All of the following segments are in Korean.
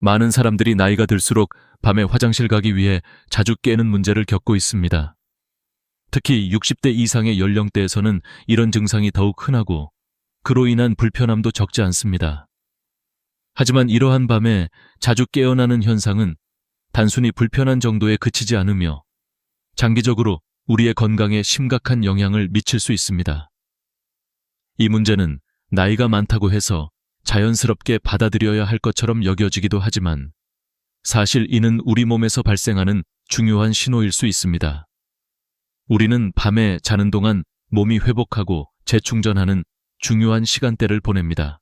많은 사람들이 나이가 들수록 밤에 화장실 가기 위해 자주 깨는 문제를 겪고 있습니다. 특히 60대 이상의 연령대에서는 이런 증상이 더욱 흔하고 그로 인한 불편함도 적지 않습니다. 하지만 이러한 밤에 자주 깨어나는 현상은 단순히 불편한 정도에 그치지 않으며 장기적으로 우리의 건강에 심각한 영향을 미칠 수 있습니다. 이 문제는 나이가 많다고 해서 자연스럽게 받아들여야 할 것처럼 여겨지기도 하지만 사실 이는 우리 몸에서 발생하는 중요한 신호일 수 있습니다. 우리는 밤에 자는 동안 몸이 회복하고 재충전하는 중요한 시간대를 보냅니다.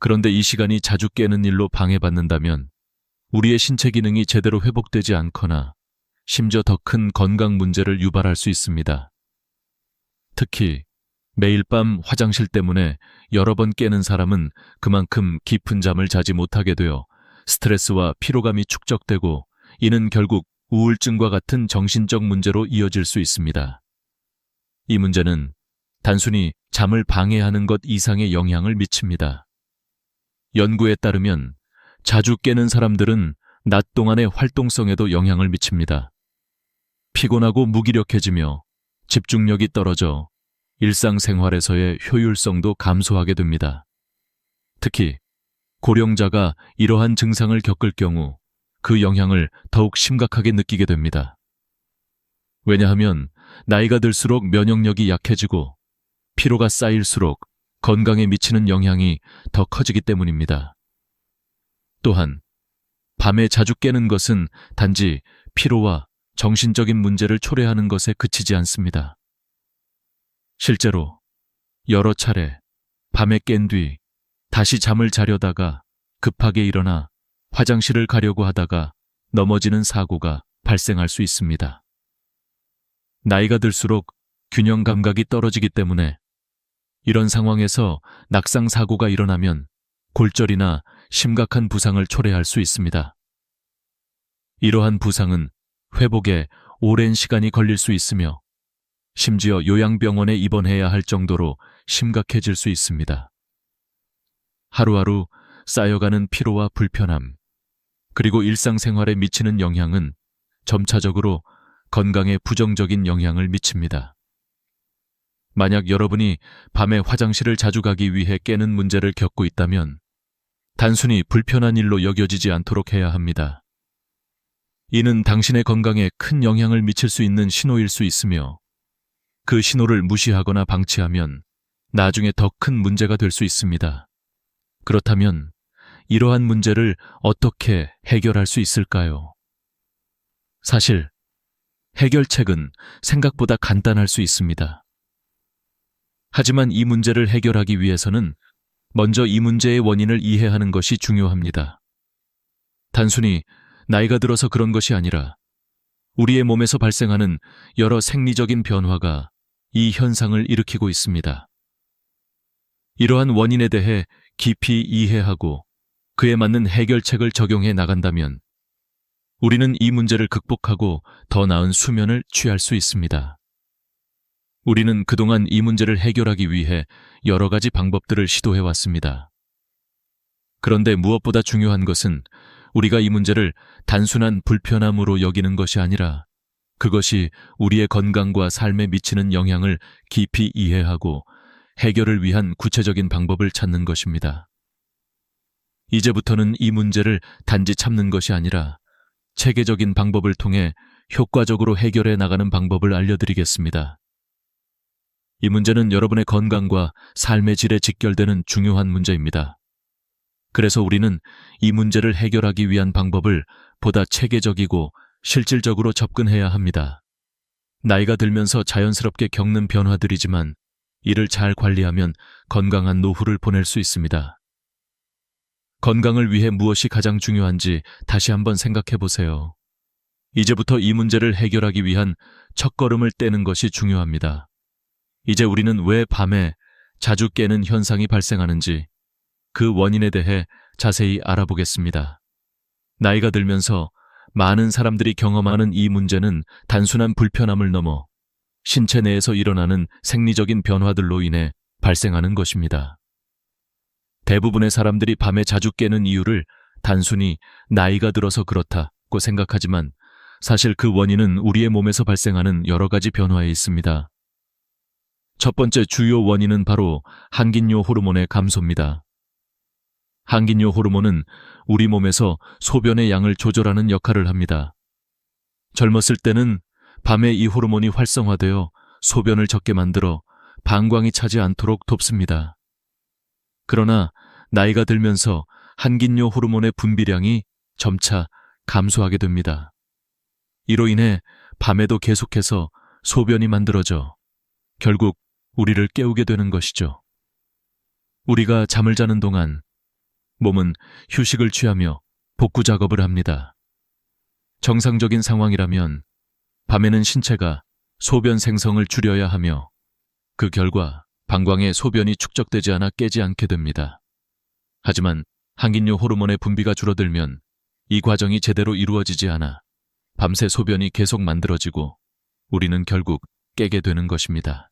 그런데 이 시간이 자주 깨는 일로 방해받는다면 우리의 신체 기능이 제대로 회복되지 않거나 심지어 더 큰 건강 문제를 유발할 수 있습니다. 특히 매일 밤 화장실 때문에 여러 번 깨는 사람은 그만큼 깊은 잠을 자지 못하게 되어 스트레스와 피로감이 축적되고 이는 결국 우울증과 같은 정신적 문제로 이어질 수 있습니다. 이 문제는 단순히 잠을 방해하는 것 이상의 영향을 미칩니다. 연구에 따르면 자주 깨는 사람들은 낮 동안의 활동성에도 영향을 미칩니다. 피곤하고 무기력해지며 집중력이 떨어져 일상생활에서의 효율성도 감소하게 됩니다. 특히 고령자가 이러한 증상을 겪을 경우 그 영향을 더욱 심각하게 느끼게 됩니다. 왜냐하면 나이가 들수록 면역력이 약해지고 피로가 쌓일수록 건강에 미치는 영향이 더 커지기 때문입니다. 또한 밤에 자주 깨는 것은 단지 피로와 정신적인 문제를 초래하는 것에 그치지 않습니다. 실제로 여러 차례 밤에 깬 뒤 다시 잠을 자려다가 급하게 일어나 화장실을 가려고 하다가 넘어지는 사고가 발생할 수 있습니다. 나이가 들수록 균형 감각이 떨어지기 때문에 이런 상황에서 낙상 사고가 일어나면 골절이나 심각한 부상을 초래할 수 있습니다. 이러한 부상은 회복에 오랜 시간이 걸릴 수 있으며 심지어 요양병원에 입원해야 할 정도로 심각해질 수 있습니다. 하루하루 쌓여가는 피로와 불편함, 그리고 일상생활에 미치는 영향은 점차적으로 건강에 부정적인 영향을 미칩니다. 만약 여러분이 밤에 화장실을 자주 가기 위해 깨는 문제를 겪고 있다면 단순히 불편한 일로 여겨지지 않도록 해야 합니다. 이는 당신의 건강에 큰 영향을 미칠 수 있는 신호일 수 있으며 그 신호를 무시하거나 방치하면 나중에 더 큰 문제가 될 수 있습니다. 그렇다면 이러한 문제를 어떻게 해결할 수 있을까요? 사실 해결책은 생각보다 간단할 수 있습니다. 하지만 이 문제를 해결하기 위해서는 먼저 이 문제의 원인을 이해하는 것이 중요합니다. 단순히 나이가 들어서 그런 것이 아니라 우리의 몸에서 발생하는 여러 생리적인 변화가 이 현상을 일으키고 있습니다. 이러한 원인에 대해 깊이 이해하고 그에 맞는 해결책을 적용해 나간다면 우리는 이 문제를 극복하고 더 나은 수면을 취할 수 있습니다. 우리는 그동안 이 문제를 해결하기 위해 여러 가지 방법들을 시도해 왔습니다. 그런데 무엇보다 중요한 것은 우리가 이 문제를 단순한 불편함으로 여기는 것이 아니라 그것이 우리의 건강과 삶에 미치는 영향을 깊이 이해하고 해결을 위한 구체적인 방법을 찾는 것입니다. 이제부터는 이 문제를 단지 참는 것이 아니라 체계적인 방법을 통해 효과적으로 해결해 나가는 방법을 알려드리겠습니다. 이 문제는 여러분의 건강과 삶의 질에 직결되는 중요한 문제입니다. 그래서 우리는 이 문제를 해결하기 위한 방법을 보다 체계적이고 실질적으로 접근해야 합니다. 나이가 들면서 자연스럽게 겪는 변화들이지만 이를 잘 관리하면 건강한 노후를 보낼 수 있습니다. 건강을 위해 무엇이 가장 중요한지 다시 한번 생각해 보세요. 이제부터 이 문제를 해결하기 위한 첫걸음을 떼는 것이 중요합니다. 이제 우리는 왜 밤에 자주 깨는 현상이 발생하는지 그 원인에 대해 자세히 알아보겠습니다. 나이가 들면서 많은 사람들이 경험하는 이 문제는 단순한 불편함을 넘어 신체 내에서 일어나는 생리적인 변화들로 인해 발생하는 것입니다. 대부분의 사람들이 밤에 자주 깨는 이유를 단순히 나이가 들어서 그렇다고 생각하지만 사실 그 원인은 우리의 몸에서 발생하는 여러 가지 변화에 있습니다. 첫 번째 주요 원인은 바로 항긴뇨 호르몬의 감소입니다. 항긴뇨 호르몬은 우리 몸에서 소변의 양을 조절하는 역할을 합니다. 젊었을 때는 밤에 이 호르몬이 활성화되어 소변을 적게 만들어 방광이 차지 않도록 돕습니다. 그러나 나이가 들면서 항긴뇨 호르몬의 분비량이 점차 감소하게 됩니다. 이로 인해 밤에도 계속해서 소변이 만들어져 결국 우리를 깨우게 되는 것이죠. 우리가 잠을 자는 동안 몸은 휴식을 취하며 복구 작업을 합니다. 정상적인 상황이라면 밤에는 신체가 소변 생성을 줄여야 하며 그 결과 방광에 소변이 축적되지 않아 깨지 않게 됩니다. 하지만 항긴뇨 호르몬의 분비가 줄어들면 이 과정이 제대로 이루어지지 않아 밤새 소변이 계속 만들어지고 우리는 결국 깨게 되는 것입니다.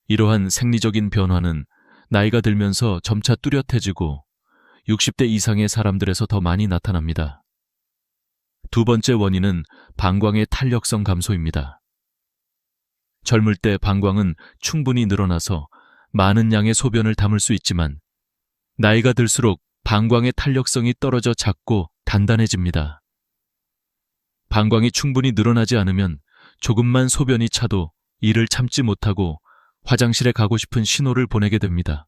이러한 생리적인 변화는 나이가 들면서 점차 뚜렷해지고 60대 이상의 사람들에서 더 많이 나타납니다. 두 번째 원인은 방광의 탄력성 감소입니다. 젊을 때 방광은 충분히 늘어나서 많은 양의 소변을 담을 수 있지만 나이가 들수록 방광의 탄력성이 떨어져 작고 단단해집니다. 방광이 충분히 늘어나지 않으면 조금만 소변이 차도 이를 참지 못하고 화장실에 가고 싶은 신호를 보내게 됩니다.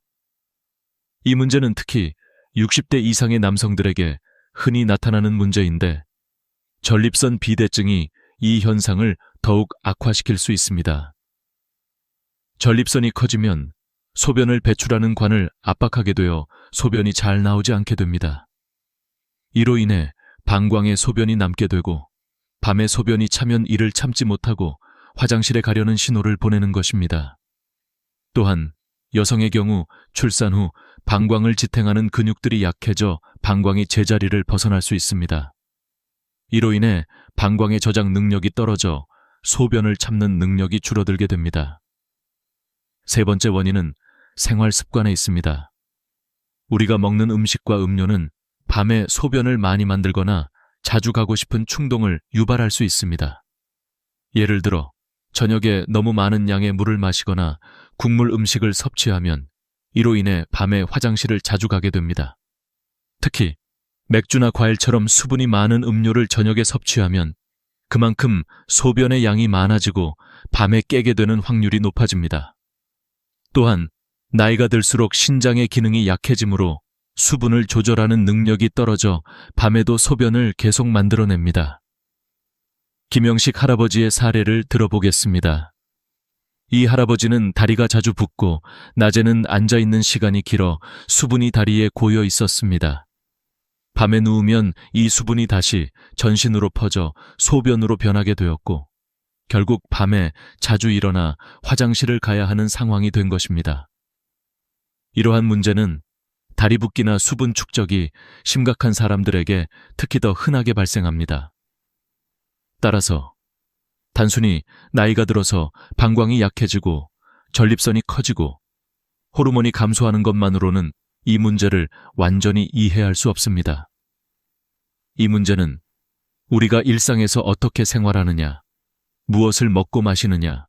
이 문제는 특히 60대 이상의 남성들에게 흔히 나타나는 문제인데 전립선 비대증이 이 현상을 더욱 악화시킬 수 있습니다. 전립선이 커지면 소변을 배출하는 관을 압박하게 되어 소변이 잘 나오지 않게 됩니다. 이로 인해 방광에 소변이 남게 되고 밤에 소변이 차면 이를 참지 못하고 화장실에 가려는 신호를 보내는 것입니다. 또한 여성의 경우 출산 후 방광을 지탱하는 근육들이 약해져 방광이 제자리를 벗어날 수 있습니다. 이로 인해 방광의 저장 능력이 떨어져 소변을 참는 능력이 줄어들게 됩니다. 세 번째 원인은 생활 습관에 있습니다. 우리가 먹는 음식과 음료는 밤에 소변을 많이 만들거나 자주 가고 싶은 충동을 유발할 수 있습니다. 예를 들어 저녁에 너무 많은 양의 물을 마시거나 국물 음식을 섭취하면 이로 인해 밤에 화장실을 자주 가게 됩니다. 특히 맥주나 과일처럼 수분이 많은 음료를 저녁에 섭취하면 그만큼 소변의 양이 많아지고 밤에 깨게 되는 확률이 높아집니다. 또한 나이가 들수록 신장의 기능이 약해지므로 수분을 조절하는 능력이 떨어져 밤에도 소변을 계속 만들어냅니다. 김영식 할아버지의 사례를 들어보겠습니다. 이 할아버지는 다리가 자주 붓고 낮에는 앉아있는 시간이 길어 수분이 다리에 고여 있었습니다. 밤에 누우면 이 수분이 다시 전신으로 퍼져 소변으로 변하게 되었고 결국 밤에 자주 일어나 화장실을 가야 하는 상황이 된 것입니다. 이러한 문제는 다리 붓기나 수분 축적이 심각한 사람들에게 특히 더 흔하게 발생합니다. 따라서 단순히 나이가 들어서 방광이 약해지고 전립선이 커지고 호르몬이 감소하는 것만으로는 이 문제를 완전히 이해할 수 없습니다. 이 문제는 우리가 일상에서 어떻게 생활하느냐, 무엇을 먹고 마시느냐,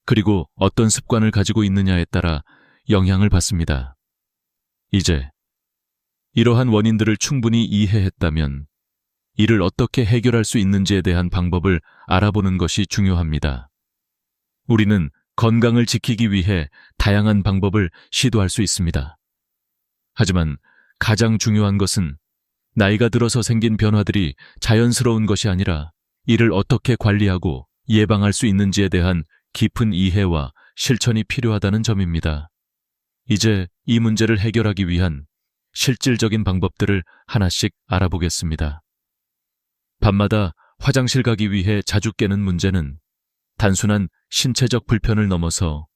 그리고 어떤 습관을 가지고 있느냐에 따라 영향을 받습니다. 이제 이러한 원인들을 충분히 이해했다면 이를 어떻게 해결할 수 있는지에 대한 방법을 알아보는 것이 중요합니다. 우리는 건강을 지키기 위해 다양한 방법을 시도할 수 있습니다. 하지만 가장 중요한 것은 나이가 들어서 생긴 변화들이 자연스러운 것이 아니라 이를 어떻게 관리하고 예방할 수 있는지에 대한 깊은 이해와 실천이 필요하다는 점입니다. 이제 이 문제를 해결하기 위한 실질적인 방법들을 하나씩 알아보겠습니다. 밤마다 화장실 가기 위해 자주 깨는 문제는 단순한 신체적 불편을 넘어서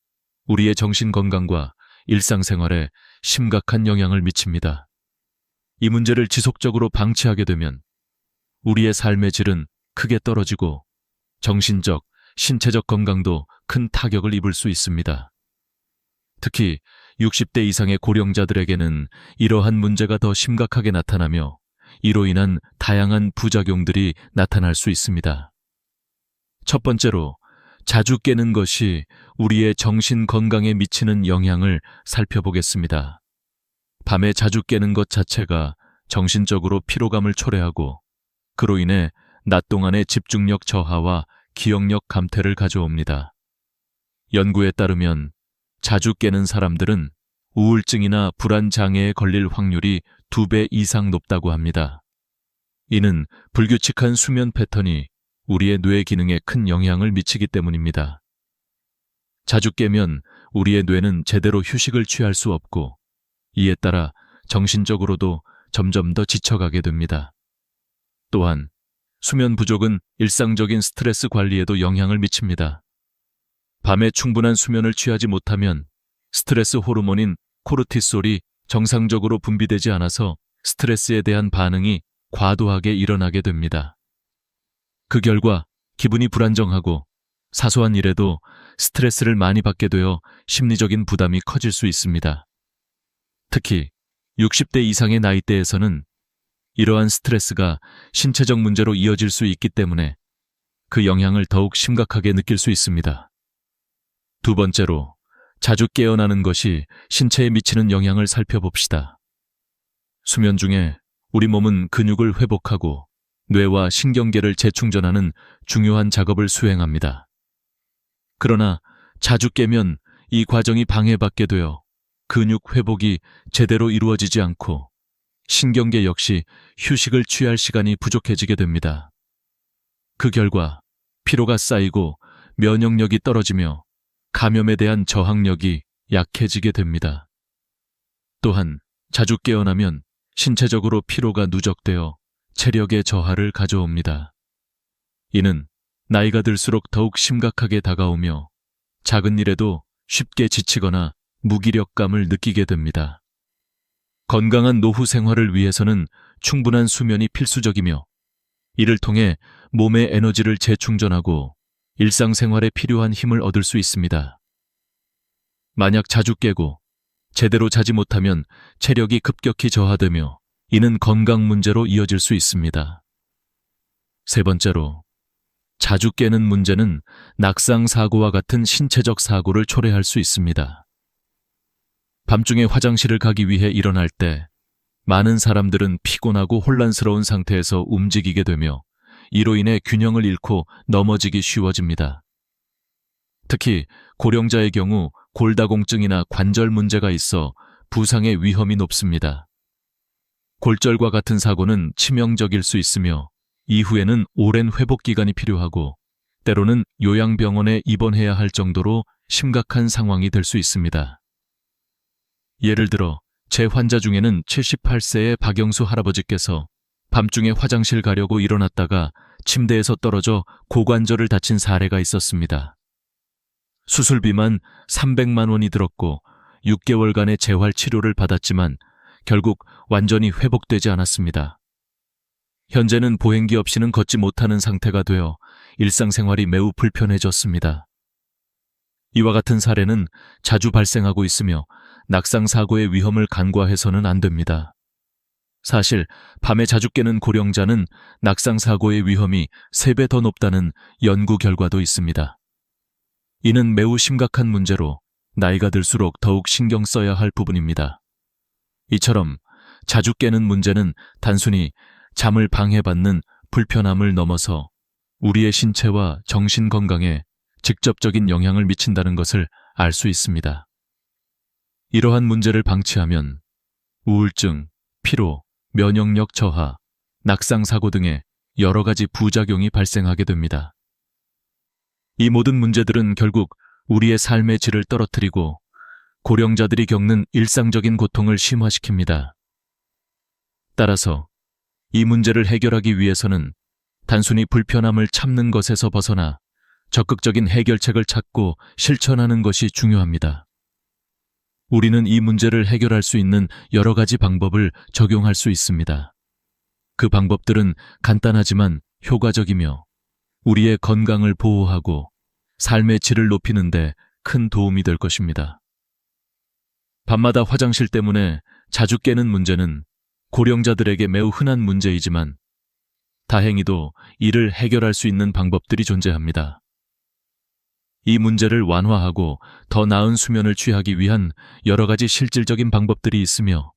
우리의 정신 건강과 일상생활에 심각한 영향을 미칩니다. 이 문제를 지속적으로 방치하게 되면 우리의 삶의 질은 크게 떨어지고 정신적, 신체적 건강도 큰 타격을 입을 수 있습니다. 특히 60대 이상의 고령자들에게는 이러한 문제가 더 심각하게 나타나며 이로 인한 다양한 부작용들이 나타날 수 있습니다. 첫 번째로, 자주 깨는 것이 우리의 정신 건강에 미치는 영향을 살펴보겠습니다. 밤에 자주 깨는 것 자체가 정신적으로 피로감을 초래하고 그로 인해 낮 동안의 집중력 저하와 기억력 감퇴를 가져옵니다. 연구에 따르면 자주 깨는 사람들은 우울증이나 불안 장애에 걸릴 확률이 2배 이상 높다고 합니다. 이는 불규칙한 수면 패턴이 우리의 뇌 기능에 큰 영향을 미치기 때문입니다. 자주 깨면 우리의 뇌는 제대로 휴식을 취할 수 없고 이에 따라 정신적으로도 점점 더 지쳐가게 됩니다. 또한 수면 부족은 일상적인 스트레스 관리에도 영향을 미칩니다. 밤에 충분한 수면을 취하지 못하면 스트레스 호르몬인 코르티솔이 정상적으로 분비되지 않아서 스트레스에 대한 반응이 과도하게 일어나게 됩니다. 그 결과 기분이 불안정하고 사소한 일에도 스트레스를 많이 받게 되어 심리적인 부담이 커질 수 있습니다. 특히 60대 이상의 나이대에서는 이러한 스트레스가 신체적 문제로 이어질 수 있기 때문에 그 영향을 더욱 심각하게 느낄 수 있습니다. 두 번째로, 자주 깨어나는 것이 신체에 미치는 영향을 살펴봅시다. 수면 중에 우리 몸은 근육을 회복하고 뇌와 신경계를 재충전하는 중요한 작업을 수행합니다. 그러나 자주 깨면 이 과정이 방해받게 되어 근육 회복이 제대로 이루어지지 않고 신경계 역시 휴식을 취할 시간이 부족해지게 됩니다. 그 결과 피로가 쌓이고 면역력이 떨어지며 감염에 대한 저항력이 약해지게 됩니다. 또한 자주 깨어나면 신체적으로 피로가 누적되어 체력의 저하를 가져옵니다. 이는 나이가 들수록 더욱 심각하게 다가오며 작은 일에도 쉽게 지치거나 무기력감을 느끼게 됩니다. 건강한 노후 생활을 위해서는 충분한 수면이 필수적이며 이를 통해 몸의 에너지를 재충전하고 일상생활에 필요한 힘을 얻을 수 있습니다. 만약 자주 깨고 제대로 자지 못하면 체력이 급격히 저하되며 이는 건강 문제로 이어질 수 있습니다. 세 번째로, 자주 깨는 문제는 낙상 사고와 같은 신체적 사고를 초래할 수 있습니다. 밤중에 화장실을 가기 위해 일어날 때 많은 사람들은 피곤하고 혼란스러운 상태에서 움직이게 되며 이로 인해 균형을 잃고 넘어지기 쉬워집니다. 특히 고령자의 경우 골다공증이나 관절 문제가 있어 부상의 위험이 높습니다. 골절과 같은 사고는 치명적일 수 있으며 이후에는 오랜 회복 기간이 필요하고 때로는 요양병원에 입원해야 할 정도로 심각한 상황이 될 수 있습니다. 예를 들어 제 환자 중에는 78세의 박영수 할아버지께서 밤중에 화장실 가려고 일어났다가 침대에서 떨어져 고관절을 다친 사례가 있었습니다. 수술비만 300만 원이 들었고 6개월간의 재활 치료를 받았지만 결국 완전히 회복되지 않았습니다. 현재는 보행기 없이는 걷지 못하는 상태가 되어 일상생활이 매우 불편해졌습니다. 이와 같은 사례는 자주 발생하고 있으며 낙상사고의 위험을 간과해서는 안 됩니다. 사실 밤에 자주 깨는 고령자는 낙상사고의 위험이 3배 더 높다는 연구 결과도 있습니다. 이는 매우 심각한 문제로 나이가 들수록 더욱 신경 써야 할 부분입니다. 이처럼 자주 깨는 문제는 단순히 잠을 방해받는 불편함을 넘어서 우리의 신체와 정신 건강에 직접적인 영향을 미친다는 것을 알 수 있습니다. 이러한 문제를 방치하면 우울증, 피로, 면역력 저하, 낙상사고 등의 여러 가지 부작용이 발생하게 됩니다. 이 모든 문제들은 결국 우리의 삶의 질을 떨어뜨리고 고령자들이 겪는 일상적인 고통을 심화시킵니다. 따라서 이 문제를 해결하기 위해서는 단순히 불편함을 참는 것에서 벗어나 적극적인 해결책을 찾고 실천하는 것이 중요합니다. 우리는 이 문제를 해결할 수 있는 여러 가지 방법을 적용할 수 있습니다. 그 방법들은 간단하지만 효과적이며 우리의 건강을 보호하고 삶의 질을 높이는 데 큰 도움이 될 것입니다. 밤마다 화장실 때문에 자주 깨는 문제는 고령자들에게 매우 흔한 문제이지만 다행히도 이를 해결할 수 있는 방법들이 존재합니다. 이 문제를 완화하고 더 나은 수면을 취하기 위한 여러 가지 실질적인 방법들이 있으며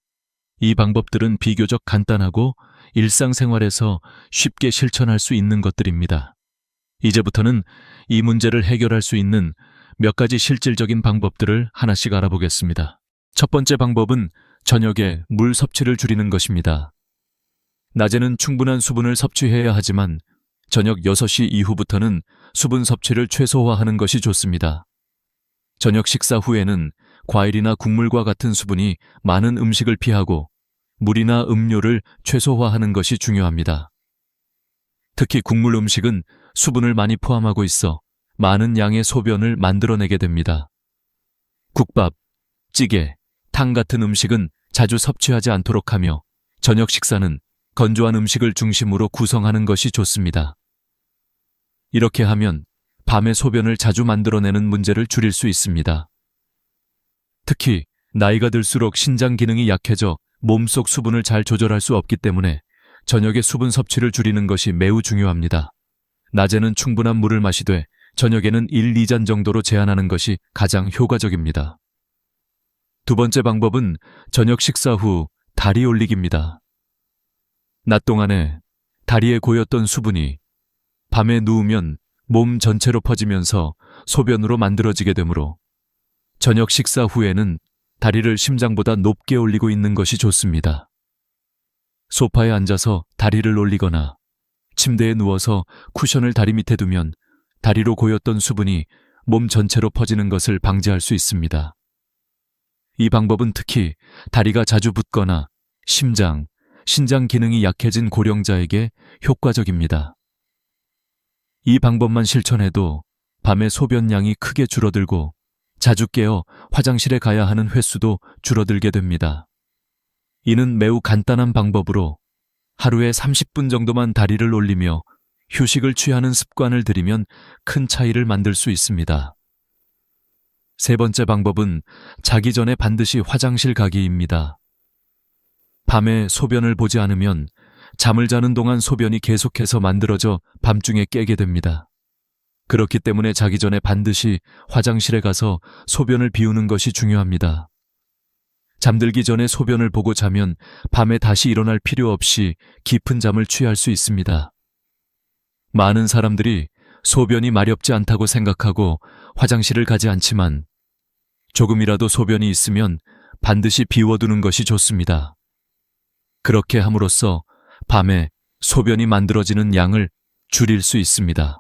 이 방법들은 비교적 간단하고 일상생활에서 쉽게 실천할 수 있는 것들입니다. 이제부터는 이 문제를 해결할 수 있는 몇 가지 실질적인 방법들을 하나씩 알아보겠습니다. 첫 번째 방법은 저녁에 물 섭취를 줄이는 것입니다. 낮에는 충분한 수분을 섭취해야 하지만 저녁 6시 이후부터는 수분 섭취를 최소화하는 것이 좋습니다. 저녁 식사 후에는 과일이나 국물과 같은 수분이 많은 음식을 피하고 물이나 음료를 최소화하는 것이 중요합니다. 특히 국물 음식은 수분을 많이 포함하고 있어 많은 양의 소변을 만들어내게 됩니다. 국밥, 찌개, 탕 같은 음식은 자주 섭취하지 않도록 하며 저녁 식사는 건조한 음식을 중심으로 구성하는 것이 좋습니다. 이렇게 하면 밤에 소변을 자주 만들어내는 문제를 줄일 수 있습니다. 특히 나이가 들수록 신장 기능이 약해져 몸속 수분을 잘 조절할 수 없기 때문에 저녁에 수분 섭취를 줄이는 것이 매우 중요합니다. 낮에는 충분한 물을 마시되 저녁에는 1, 2잔 정도로 제한하는 것이 가장 효과적입니다. 두 번째 방법은 저녁 식사 후 다리 올리기입니다. 낮 동안에 다리에 고였던 수분이 밤에 누우면 몸 전체로 퍼지면서 소변으로 만들어지게 되므로 저녁 식사 후에는 다리를 심장보다 높게 올리고 있는 것이 좋습니다. 소파에 앉아서 다리를 올리거나 침대에 누워서 쿠션을 다리 밑에 두면 다리로 고였던 수분이 몸 전체로 퍼지는 것을 방지할 수 있습니다. 이 방법은 특히 다리가 자주 붓거나 심장, 신장 기능이 약해진 고령자에게 효과적입니다. 이 방법만 실천해도 밤에 소변량이 크게 줄어들고 자주 깨어 화장실에 가야 하는 횟수도 줄어들게 됩니다. 이는 매우 간단한 방법으로 하루에 30분 정도만 다리를 올리며 휴식을 취하는 습관을 들이면 큰 차이를 만들 수 있습니다. 세 번째 방법은 자기 전에 반드시 화장실 가기입니다. 밤에 소변을 보지 않으면 잠을 자는 동안 소변이 계속해서 만들어져 밤중에 깨게 됩니다. 그렇기 때문에 자기 전에 반드시 화장실에 가서 소변을 비우는 것이 중요합니다. 잠들기 전에 소변을 보고 자면 밤에 다시 일어날 필요 없이 깊은 잠을 취할 수 있습니다. 많은 사람들이 소변이 마렵지 않다고 생각하고 화장실을 가지 않지만 조금이라도 소변이 있으면 반드시 비워두는 것이 좋습니다. 그렇게 함으로써 밤에 소변이 만들어지는 양을 줄일 수 있습니다.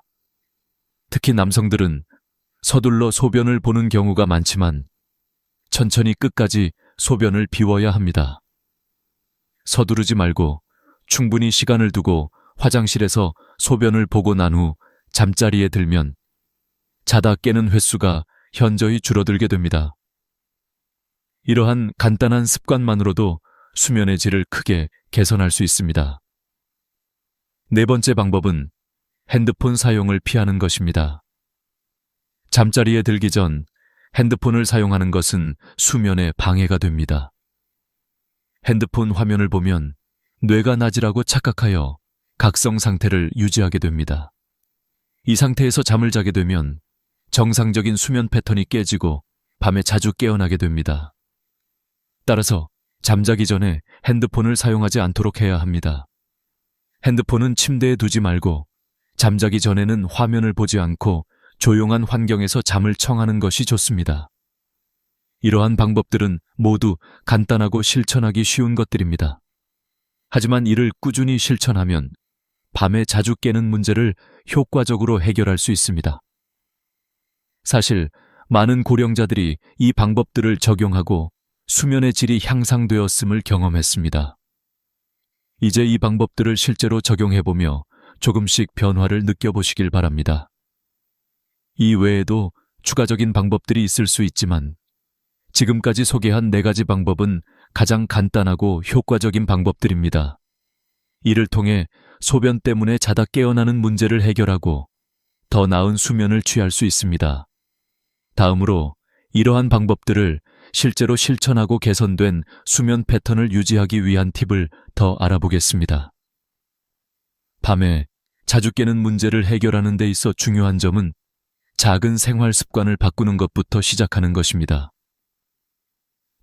특히 남성들은 서둘러 소변을 보는 경우가 많지만 천천히 끝까지 소변을 비워야 합니다. 서두르지 말고 충분히 시간을 두고 화장실에서 소변을 보고 난 후 잠자리에 들면 자다 깨는 횟수가 현저히 줄어들게 됩니다. 이러한 간단한 습관만으로도 수면의 질을 크게 개선할 수 있습니다. 네 번째 방법은 핸드폰 사용을 피하는 것입니다. 잠자리에 들기 전 핸드폰을 사용하는 것은 수면에 방해가 됩니다. 핸드폰 화면을 보면 뇌가 낮이라고 착각하여 각성 상태를 유지하게 됩니다. 이 상태에서 잠을 자게 되면 정상적인 수면 패턴이 깨지고 밤에 자주 깨어나게 됩니다. 따라서 잠자기 전에 핸드폰을 사용하지 않도록 해야 합니다. 핸드폰은 침대에 두지 말고 잠자기 전에는 화면을 보지 않고 조용한 환경에서 잠을 청하는 것이 좋습니다. 이러한 방법들은 모두 간단하고 실천하기 쉬운 것들입니다. 하지만 이를 꾸준히 실천하면 밤에 자주 깨는 문제를 효과적으로 해결할 수 있습니다. 사실 많은 고령자들이 이 방법들을 적용하고 수면의 질이 향상되었음을 경험했습니다. 이제 이 방법들을 실제로 적용해보며 조금씩 변화를 느껴보시길 바랍니다. 이 외에도 추가적인 방법들이 있을 수 있지만 지금까지 소개한 4가지 방법은 가장 간단하고 효과적인 방법들입니다. 이를 통해 소변 때문에 자다 깨어나는 문제를 해결하고 더 나은 수면을 취할 수 있습니다. 다음으로 이러한 방법들을 실제로 실천하고 개선된 수면 패턴을 유지하기 위한 팁을 더 알아보겠습니다. 밤에 자주 깨는 문제를 해결하는 데 있어 중요한 점은 작은 생활 습관을 바꾸는 것부터 시작하는 것입니다.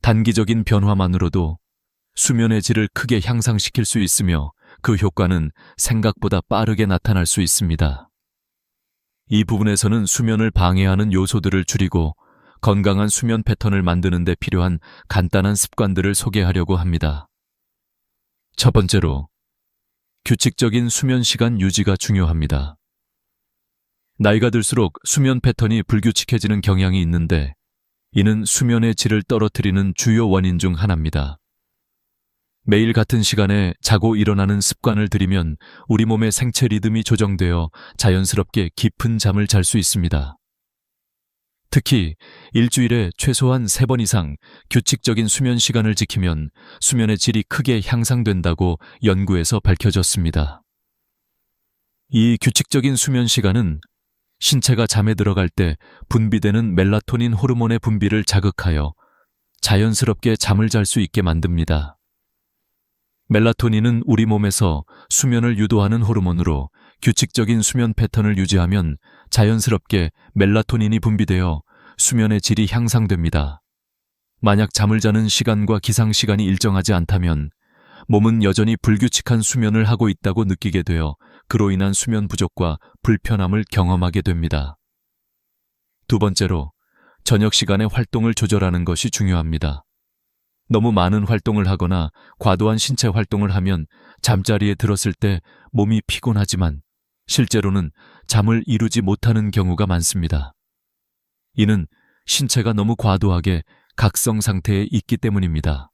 단기적인 변화만으로도 수면의 질을 크게 향상시킬 수 있으며 그 효과는 생각보다 빠르게 나타날 수 있습니다. 이 부분에서는 수면을 방해하는 요소들을 줄이고 건강한 수면 패턴을 만드는 데 필요한 간단한 습관들을 소개하려고 합니다. 첫 번째로, 규칙적인 수면 시간 유지가 중요합니다. 나이가 들수록 수면 패턴이 불규칙해지는 경향이 있는데 이는 수면의 질을 떨어뜨리는 주요 원인 중 하나입니다. 매일 같은 시간에 자고 일어나는 습관을 들이면 우리 몸의 생체 리듬이 조정되어 자연스럽게 깊은 잠을 잘 수 있습니다. 특히 일주일에 최소한 3번 이상 규칙적인 수면 시간을 지키면 수면의 질이 크게 향상된다고 연구에서 밝혀졌습니다. 이 규칙적인 수면 시간은 신체가 잠에 들어갈 때 분비되는 멜라토닌 호르몬의 분비를 자극하여 자연스럽게 잠을 잘 수 있게 만듭니다. 멜라토닌은 우리 몸에서 수면을 유도하는 호르몬으로 규칙적인 수면 패턴을 유지하면 자연스럽게 멜라토닌이 분비되어 수면의 질이 향상됩니다. 만약 잠을 자는 시간과 기상 시간이 일정하지 않다면 몸은 여전히 불규칙한 수면을 하고 있다고 느끼게 되어 그로 인한 수면 부족과 불편함을 경험하게 됩니다. 두 번째로, 저녁 시간에 활동을 조절하는 것이 중요합니다. 너무 많은 활동을 하거나 과도한 신체 활동을 하면 잠자리에 들었을 때 몸이 피곤하지만 실제로는 잠을 이루지 못하는 경우가 많습니다. 이는 신체가 너무 과도하게 각성 상태에 있기 때문입니다.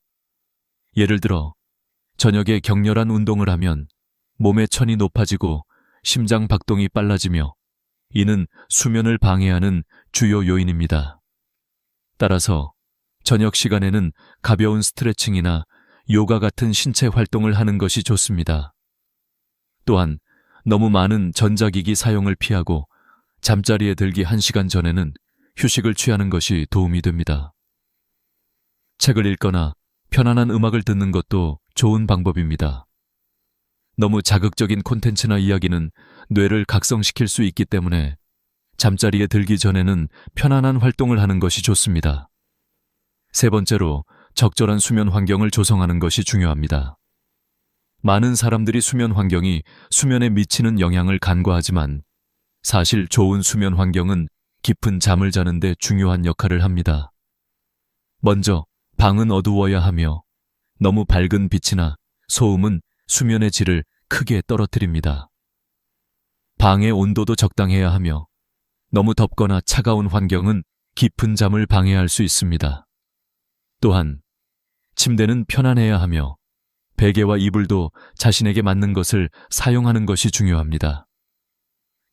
예를 들어 저녁에 격렬한 운동을 하면 몸의 천이 높아지고 심장 박동이 빨라지며 이는 수면을 방해하는 주요 요인입니다. 따라서 저녁 시간에는 가벼운 스트레칭이나 요가 같은 신체 활동을 하는 것이 좋습니다. 또한 너무 많은 전자기기 사용을 피하고 잠자리에 들기 1시간 전에는 휴식을 취하는 것이 도움이 됩니다. 책을 읽거나 편안한 음악을 듣는 것도 좋은 방법입니다. 너무 자극적인 콘텐츠나 이야기는 뇌를 각성시킬 수 있기 때문에 잠자리에 들기 전에는 편안한 활동을 하는 것이 좋습니다. 세 번째로, 적절한 수면 환경을 조성하는 것이 중요합니다. 많은 사람들이 수면 환경이 수면에 미치는 영향을 간과하지만 사실 좋은 수면 환경은 깊은 잠을 자는 데 중요한 역할을 합니다. 먼저 방은 어두워야 하며 너무 밝은 빛이나 소음은 수면의 질을 크게 떨어뜨립니다. 방의 온도도 적당해야 하며 너무 덥거나 차가운 환경은 깊은 잠을 방해할 수 있습니다. 또한 침대는 편안해야 하며 베개와 이불도 자신에게 맞는 것을 사용하는 것이 중요합니다.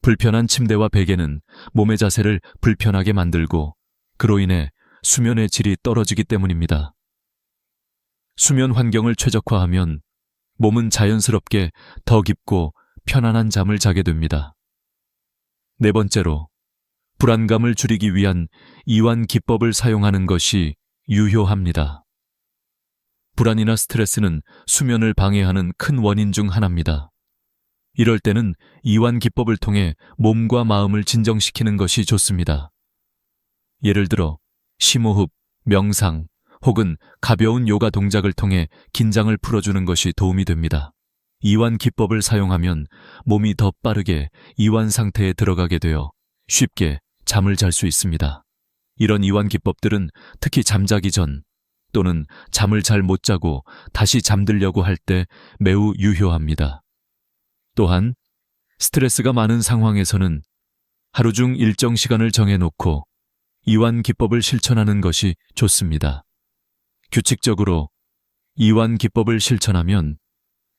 불편한 침대와 베개는 몸의 자세를 불편하게 만들고 그로 인해 수면의 질이 떨어지기 때문입니다. 수면 환경을 최적화하면 몸은 자연스럽게 더 깊고 편안한 잠을 자게 됩니다. 네 번째로, 불안감을 줄이기 위한 이완 기법을 사용하는 것이 유효합니다. 불안이나 스트레스는 수면을 방해하는 큰 원인 중 하나입니다. 이럴 때는 이완 기법을 통해 몸과 마음을 진정시키는 것이 좋습니다. 예를 들어 심호흡, 명상 혹은 가벼운 요가 동작을 통해 긴장을 풀어주는 것이 도움이 됩니다. 이완 기법을 사용하면 몸이 더 빠르게 이완 상태에 들어가게 되어 쉽게 잠을 잘 수 있습니다. 이런 이완 기법들은 특히 잠자기 전 또는 잠을 잘 못 자고 다시 잠들려고 할 때 매우 유효합니다. 또한 스트레스가 많은 상황에서는 하루 중 일정 시간을 정해놓고 이완 기법을 실천하는 것이 좋습니다. 규칙적으로 이완 기법을 실천하면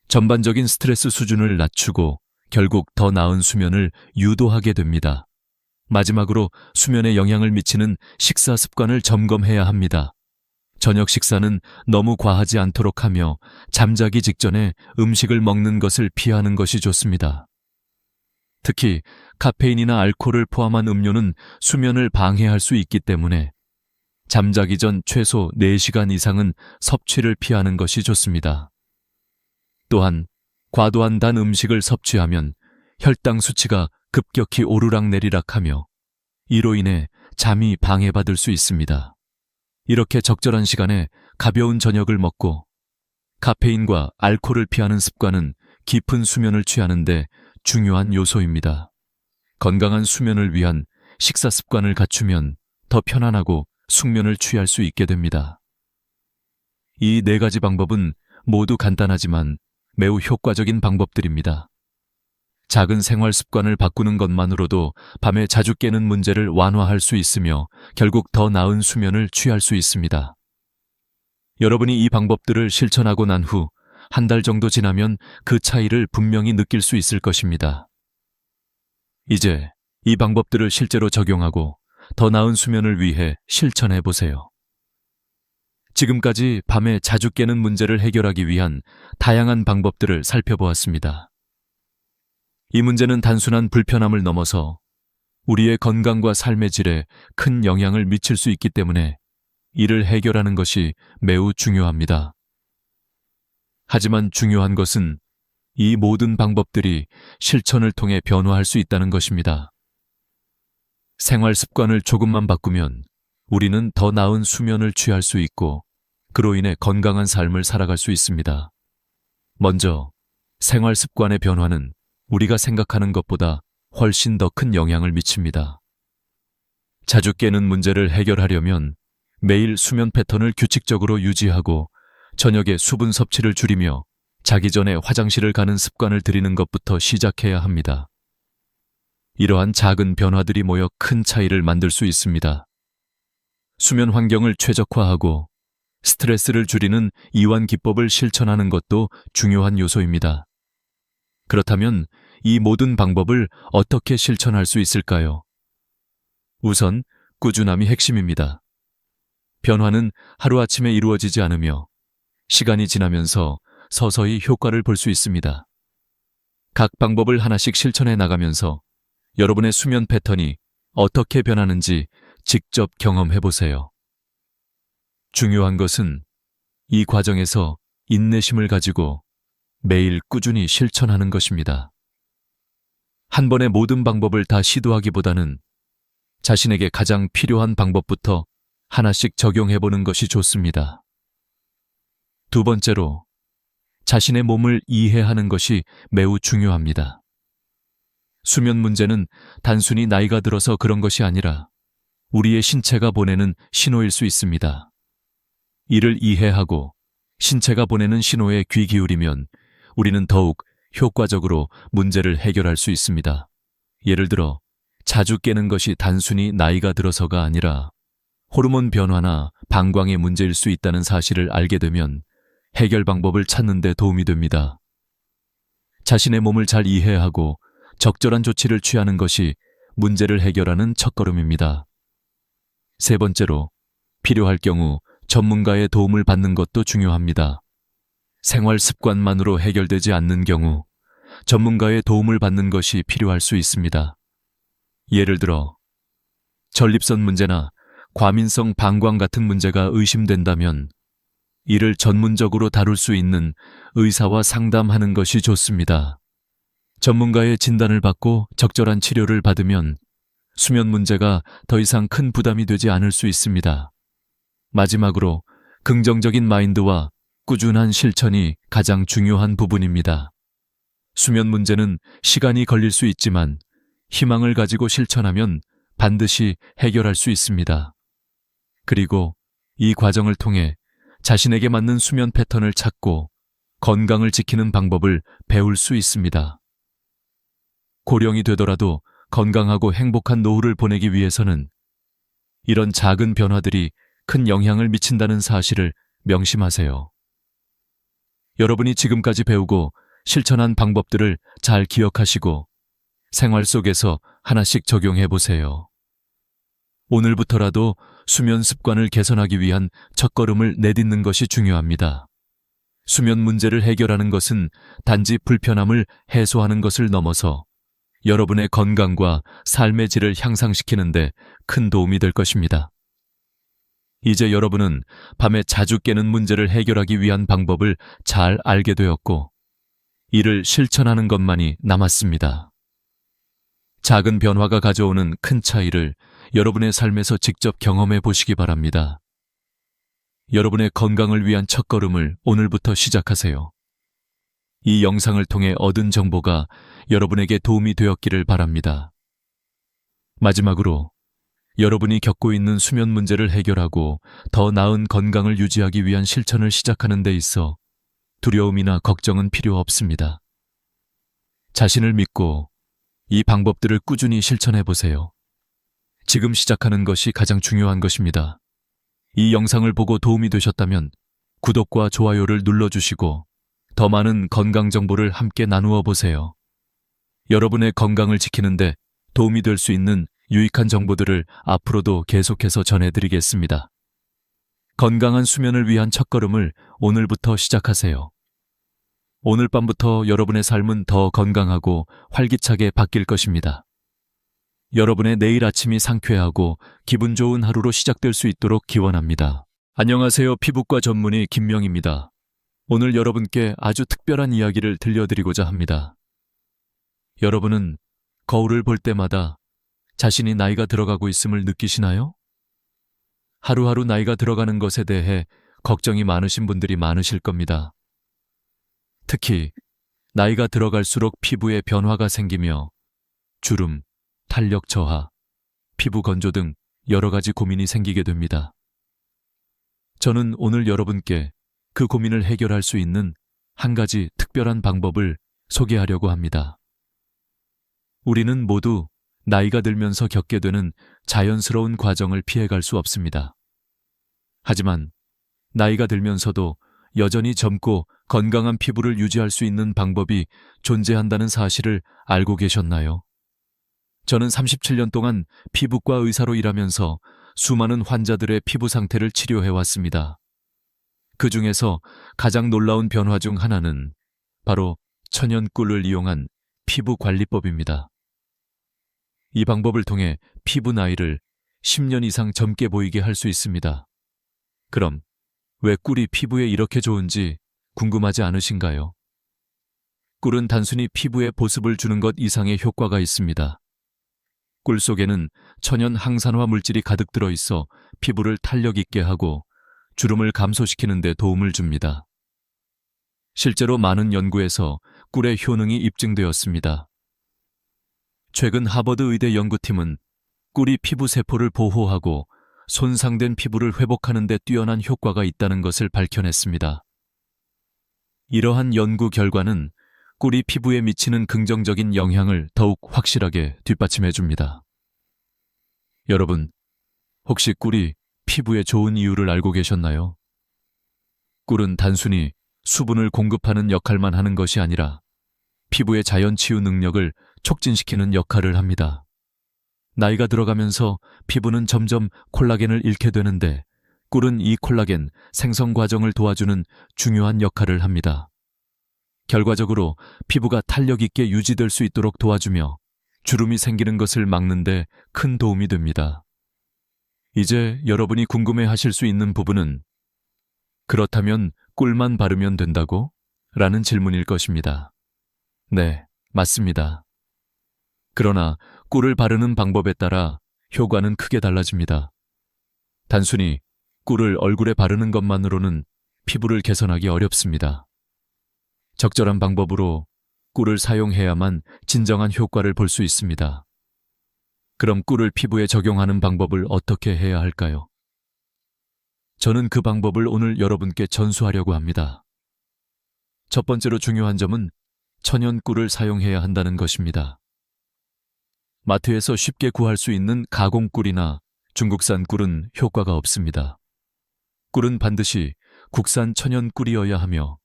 전반적인 스트레스 수준을 낮추고 결국 더 나은 수면을 유도하게 됩니다. 마지막으로 수면에 영향을 미치는 식사 습관을 점검해야 합니다. 저녁 식사는 너무 과하지 않도록 하며 잠자기 직전에 음식을 먹는 것을 피하는 것이 좋습니다. 특히 카페인이나 알코올을 포함한 음료는 수면을 방해할 수 있기 때문에 잠자기 전 최소 4시간 이상은 섭취를 피하는 것이 좋습니다. 또한 과도한 단 음식을 섭취하면 혈당 수치가 급격히 오르락내리락하며 이로 인해 잠이 방해받을 수 있습니다. 이렇게 적절한 시간에 가벼운 저녁을 먹고 카페인과 알코올을 피하는 습관은 깊은 수면을 취하는 데 중요한 요소입니다. 건강한 수면을 위한 식사 습관을 갖추면 더 편안하고 숙면을 취할 수 있게 됩니다. 이 4가지 방법은 모두 간단하지만 매우 효과적인 방법들입니다. 작은 생활 습관을 바꾸는 것만으로도 밤에 자주 깨는 문제를 완화할 수 있으며 결국 더 나은 수면을 취할 수 있습니다. 여러분이 이 방법들을 실천하고 난 후 한 달 정도 지나면 그 차이를 분명히 느낄 수 있을 것입니다. 이제 이 방법들을 실제로 적용하고 더 나은 수면을 위해 실천해 보세요. 지금까지 밤에 자주 깨는 문제를 해결하기 위한 다양한 방법들을 살펴보았습니다. 이 문제는 단순한 불편함을 넘어서 우리의 건강과 삶의 질에 큰 영향을 미칠 수 있기 때문에 이를 해결하는 것이 매우 중요합니다. 하지만 중요한 것은 이 모든 방법들이 실천을 통해 변화할 수 있다는 것입니다. 생활 습관을 조금만 바꾸면 우리는 더 나은 수면을 취할 수 있고 그로 인해 건강한 삶을 살아갈 수 있습니다. 먼저 생활 습관의 변화는 우리가 생각하는 것보다 훨씬 더 큰 영향을 미칩니다. 자주 깨는 문제를 해결하려면 매일 수면 패턴을 규칙적으로 유지하고 저녁에 수분 섭취를 줄이며 자기 전에 화장실을 가는 습관을 들이는 것부터 시작해야 합니다. 이러한 작은 변화들이 모여 큰 차이를 만들 수 있습니다. 수면 환경을 최적화하고 스트레스를 줄이는 이완 기법을 실천하는 것도 중요한 요소입니다. 그렇다면 이 모든 방법을 어떻게 실천할 수 있을까요? 우선 꾸준함이 핵심입니다. 변화는 하루아침에 이루어지지 않으며 시간이 지나면서 서서히 효과를 볼 수 있습니다. 각 방법을 하나씩 실천해 나가면서 여러분의 수면 패턴이 어떻게 변하는지 직접 경험해 보세요. 중요한 것은 이 과정에서 인내심을 가지고 매일 꾸준히 실천하는 것입니다. 한 번에 모든 방법을 다 시도하기보다는 자신에게 가장 필요한 방법부터 하나씩 적용해 보는 것이 좋습니다. 두 번째로, 자신의 몸을 이해하는 것이 매우 중요합니다. 수면 문제는 단순히 나이가 들어서 그런 것이 아니라 우리의 신체가 보내는 신호일 수 있습니다. 이를 이해하고 신체가 보내는 신호에 귀 기울이면 우리는 더욱 효과적으로 문제를 해결할 수 있습니다. 예를 들어 자주 깨는 것이 단순히 나이가 들어서가 아니라 호르몬 변화나 방광의 문제일 수 있다는 사실을 알게 되면 해결 방법을 찾는 데 도움이 됩니다. 자신의 몸을 잘 이해하고 적절한 조치를 취하는 것이 문제를 해결하는 첫걸음입니다. 세 번째로, 필요할 경우 전문가의 도움을 받는 것도 중요합니다. 생활 습관만으로 해결되지 않는 경우 전문가의 도움을 받는 것이 필요할 수 있습니다. 예를 들어 전립선 문제나 과민성 방광 같은 문제가 의심된다면 이를 전문적으로 다룰 수 있는 의사와 상담하는 것이 좋습니다. 전문가의 진단을 받고 적절한 치료를 받으면 수면 문제가 더 이상 큰 부담이 되지 않을 수 있습니다. 마지막으로 긍정적인 마인드와 꾸준한 실천이 가장 중요한 부분입니다. 수면 문제는 시간이 걸릴 수 있지만 희망을 가지고 실천하면 반드시 해결할 수 있습니다. 그리고 이 과정을 통해 자신에게 맞는 수면 패턴을 찾고 건강을 지키는 방법을 배울 수 있습니다. 고령이 되더라도 건강하고 행복한 노후를 보내기 위해서는 이런 작은 변화들이 큰 영향을 미친다는 사실을 명심하세요. 여러분이 지금까지 배우고 실천한 방법들을 잘 기억하시고 생활 속에서 하나씩 적용해 보세요. 오늘부터라도 수면 습관을 개선하기 위한 첫걸음을 내딛는 것이 중요합니다. 수면 문제를 해결하는 것은 단지 불편함을 해소하는 것을 넘어서 여러분의 건강과 삶의 질을 향상시키는 데 큰 도움이 될 것입니다. 이제 여러분은 밤에 자주 깨는 문제를 해결하기 위한 방법을 잘 알게 되었고, 이를 실천하는 것만이 남았습니다. 작은 변화가 가져오는 큰 차이를 여러분의 삶에서 직접 경험해 보시기 바랍니다. 여러분의 건강을 위한 첫걸음을 오늘부터 시작하세요. 이 영상을 통해 얻은 정보가 여러분에게 도움이 되었기를 바랍니다. 마지막으로, 여러분이 겪고 있는 수면 문제를 해결하고 더 나은 건강을 유지하기 위한 실천을 시작하는 데 있어 두려움이나 걱정은 필요 없습니다. 자신을 믿고 이 방법들을 꾸준히 실천해 보세요. 지금 시작하는 것이 가장 중요한 것입니다. 이 영상을 보고 도움이 되셨다면 구독과 좋아요를 눌러주시고 더 많은 건강 정보를 함께 나누어 보세요. 여러분의 건강을 지키는데 도움이 될 수 있는 유익한 정보들을 앞으로도 계속해서 전해드리겠습니다. 건강한 수면을 위한 첫걸음을 오늘부터 시작하세요. 오늘 밤부터 여러분의 삶은 더 건강하고 활기차게 바뀔 것입니다. 여러분의 내일 아침이 상쾌하고 기분 좋은 하루로 시작될 수 있도록 기원합니다. 안녕하세요. 피부과 전문의 김명입니다. 오늘 여러분께 아주 특별한 이야기를 들려드리고자 합니다. 여러분은 거울을 볼 때마다 자신이 나이가 들어가고 있음을 느끼시나요? 하루하루 나이가 들어가는 것에 대해 걱정이 많으신 분들이 많으실 겁니다. 특히 나이가 들어갈수록 피부에 변화가 생기며 주름, 탄력 저하, 피부 건조 등 여러 가지 고민이 생기게 됩니다. 저는 오늘 여러분께 그 고민을 해결할 수 있는 한 가지 특별한 방법을 소개하려고 합니다. 우리는 모두 나이가 들면서 겪게 되는 자연스러운 과정을 피해갈 수 없습니다. 하지만 나이가 들면서도 여전히 젊고 건강한 피부를 유지할 수 있는 방법이 존재한다는 사실을 알고 계셨나요? 저는 37년 동안 피부과 의사로 일하면서 수많은 환자들의 피부 상태를 치료해왔습니다. 그 중에서 가장 놀라운 변화 중 하나는 바로 천연꿀을 이용한 피부 관리법입니다. 이 방법을 통해 피부 나이를 10년 이상 젊게 보이게 할 수 있습니다. 그럼 왜 꿀이 피부에 이렇게 좋은지 궁금하지 않으신가요? 꿀은 단순히 피부에 보습을 주는 것 이상의 효과가 있습니다. 꿀 속에는 천연 항산화 물질이 가득 들어 있어 피부를 탄력 있게 하고 주름을 감소시키는 데 도움을 줍니다. 실제로 많은 연구에서 꿀의 효능이 입증되었습니다. 최근 하버드 의대 연구팀은 꿀이 피부 세포를 보호하고 손상된 피부를 회복하는 데 뛰어난 효과가 있다는 것을 밝혀냈습니다. 이러한 연구 결과는 꿀이 피부에 미치는 긍정적인 영향을 더욱 확실하게 뒷받침해줍니다. 여러분, 혹시 꿀이 피부에 좋은 이유를 알고 계셨나요? 꿀은 단순히 수분을 공급하는 역할만 하는 것이 아니라 피부의 자연 치유 능력을 촉진시키는 역할을 합니다. 나이가 들어가면서 피부는 점점 콜라겐을 잃게 되는데 꿀은 이 콜라겐 생성 과정을 도와주는 중요한 역할을 합니다. 결과적으로 피부가 탄력 있게 유지될 수 있도록 도와주며 주름이 생기는 것을 막는 데 큰 도움이 됩니다. 이제 여러분이 궁금해하실 수 있는 부분은 그렇다면 꿀만 바르면 된다고? 라는 질문일 것입니다. 네, 맞습니다. 그러나 꿀을 바르는 방법에 따라 효과는 크게 달라집니다. 단순히 꿀을 얼굴에 바르는 것만으로는 피부를 개선하기 어렵습니다. 적절한 방법으로 꿀을 사용해야만 진정한 효과를 볼 수 있습니다. 그럼 꿀을 피부에 적용하는 방법을 어떻게 해야 할까요? 저는 그 방법을 오늘 여러분께 전수하려고 합니다. 첫 번째로 중요한 점은 천연 꿀을 사용해야 한다는 것입니다. 마트에서 쉽게 구할 수 있는 가공 꿀이나 중국산 꿀은 효과가 없습니다. 꿀은 반드시 국산 천연 꿀이어야 하며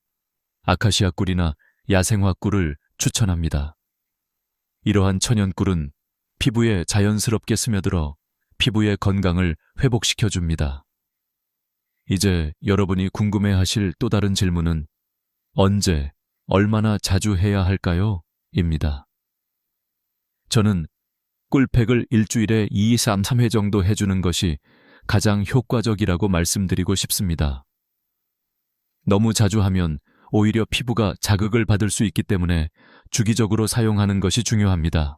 아카시아 꿀이나 야생화 꿀을 추천합니다. 이러한 천연 꿀은 피부에 자연스럽게 스며들어 피부의 건강을 회복시켜줍니다. 이제 여러분이 궁금해하실 또 다른 질문은 언제, 얼마나 자주 해야 할까요? 입니다. 저는 꿀팩을 일주일에 2, 3회 정도 해주는 것이 가장 효과적이라고 말씀드리고 싶습니다. 너무 자주 하면 오히려 피부가 자극을 받을 수 있기 때문에 주기적으로 사용하는 것이 중요합니다.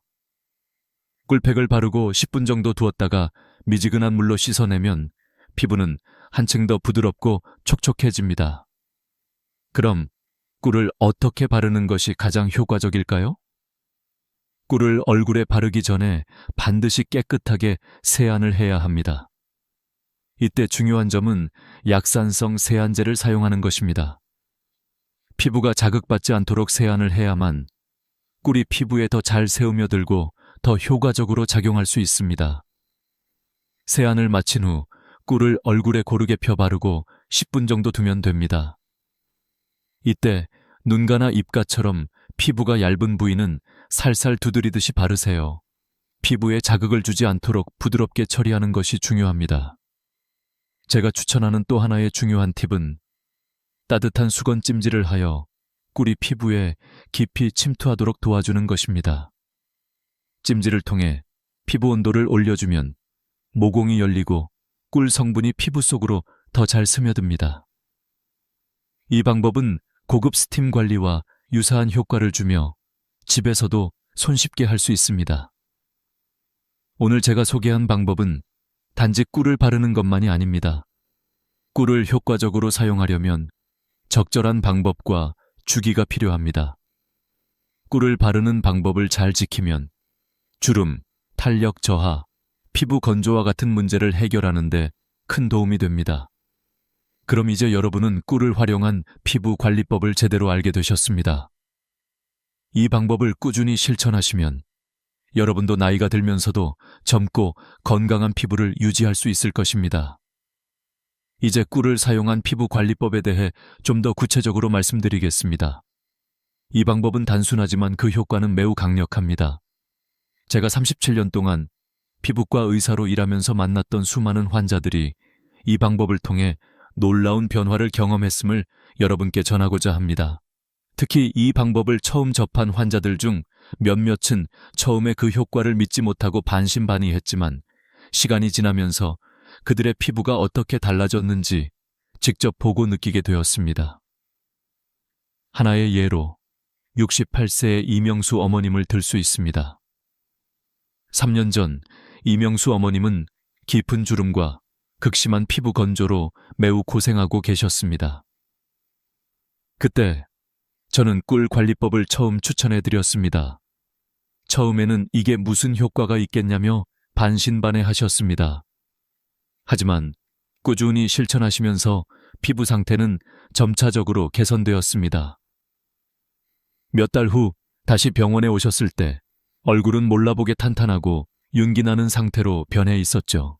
꿀팩을 바르고 10분 정도 두었다가 미지근한 물로 씻어내면 피부는 한층 더 부드럽고 촉촉해집니다. 그럼 꿀을 어떻게 바르는 것이 가장 효과적일까요? 꿀을 얼굴에 바르기 전에 반드시 깨끗하게 세안을 해야 합니다. 이때 중요한 점은 약산성 세안제를 사용하는 것입니다. 피부가 자극받지 않도록 세안을 해야만 꿀이 피부에 더 잘 스며들고 더 효과적으로 작용할 수 있습니다. 세안을 마친 후 꿀을 얼굴에 고르게 펴 바르고 10분 정도 두면 됩니다. 이때 눈가나 입가처럼 피부가 얇은 부위는 살살 두드리듯이 바르세요. 피부에 자극을 주지 않도록 부드럽게 처리하는 것이 중요합니다. 제가 추천하는 또 하나의 중요한 팁은 따뜻한 수건 찜질을 하여 꿀이 피부에 깊이 침투하도록 도와주는 것입니다. 찜질을 통해 피부 온도를 올려주면 모공이 열리고 꿀 성분이 피부 속으로 더 잘 스며듭니다. 이 방법은 고급 스팀 관리와 유사한 효과를 주며 집에서도 손쉽게 할 수 있습니다. 오늘 제가 소개한 방법은 단지 꿀을 바르는 것만이 아닙니다. 꿀을 효과적으로 사용하려면 적절한 방법과 주기가 필요합니다. 꿀을 바르는 방법을 잘 지키면 주름, 탄력 저하, 피부 건조와 같은 문제를 해결하는 데 큰 도움이 됩니다. 그럼 이제 여러분은 꿀을 활용한 피부 관리법을 제대로 알게 되셨습니다. 이 방법을 꾸준히 실천하시면 여러분도 나이가 들면서도 젊고 건강한 피부를 유지할 수 있을 것입니다. 이제 꿀을 사용한 피부 관리법에 대해 좀 더 구체적으로 말씀드리겠습니다. 이 방법은 단순하지만 그 효과는 매우 강력합니다. 제가 37년 동안 피부과 의사로 일하면서 만났던 수많은 환자들이 이 방법을 통해 놀라운 변화를 경험했음을 여러분께 전하고자 합니다. 특히 이 방법을 처음 접한 환자들 중 몇몇은 처음에 그 효과를 믿지 못하고 반신반의했지만 시간이 지나면서 그들의 피부가 어떻게 달라졌는지 직접 보고 느끼게 되었습니다. 하나의 예로 68세의 이명수 어머님을 들 수 있습니다. 3년 전 이명수 어머님은 깊은 주름과 극심한 피부 건조로 매우 고생하고 계셨습니다. 그때 저는 꿀 관리법을 처음 추천해 드렸습니다. 처음에는 이게 무슨 효과가 있겠냐며 반신반의 하셨습니다. 하지만 꾸준히 실천하시면서 피부 상태는 점차적으로 개선되었습니다. 몇 달 후 다시 병원에 오셨을 때 얼굴은 몰라보게 탄탄하고 윤기 나는 상태로 변해 있었죠.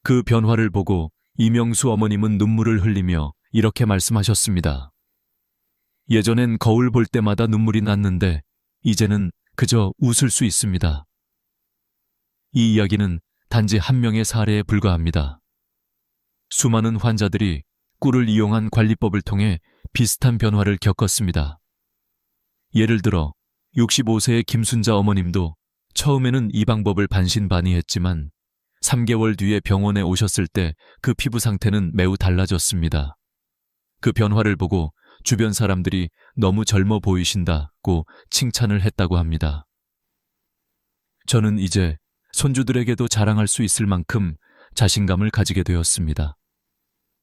그 변화를 보고 이명수 어머님은 눈물을 흘리며 이렇게 말씀하셨습니다. 예전엔 거울 볼 때마다 눈물이 났는데 이제는 그저 웃을 수 있습니다. 이 이야기는 단지 한 명의 사례에 불과합니다. 수많은 환자들이 꿀을 이용한 관리법을 통해 비슷한 변화를 겪었습니다. 예를 들어 65세의 김순자 어머님도 처음에는 이 방법을 반신반의했지만 3개월 뒤에 병원에 오셨을 때 그 피부 상태는 매우 달라졌습니다. 그 변화를 보고 주변 사람들이 너무 젊어 보이신다고 칭찬을 했다고 합니다. 저는 이제 손주들에게도 자랑할 수 있을 만큼 자신감을 가지게 되었습니다.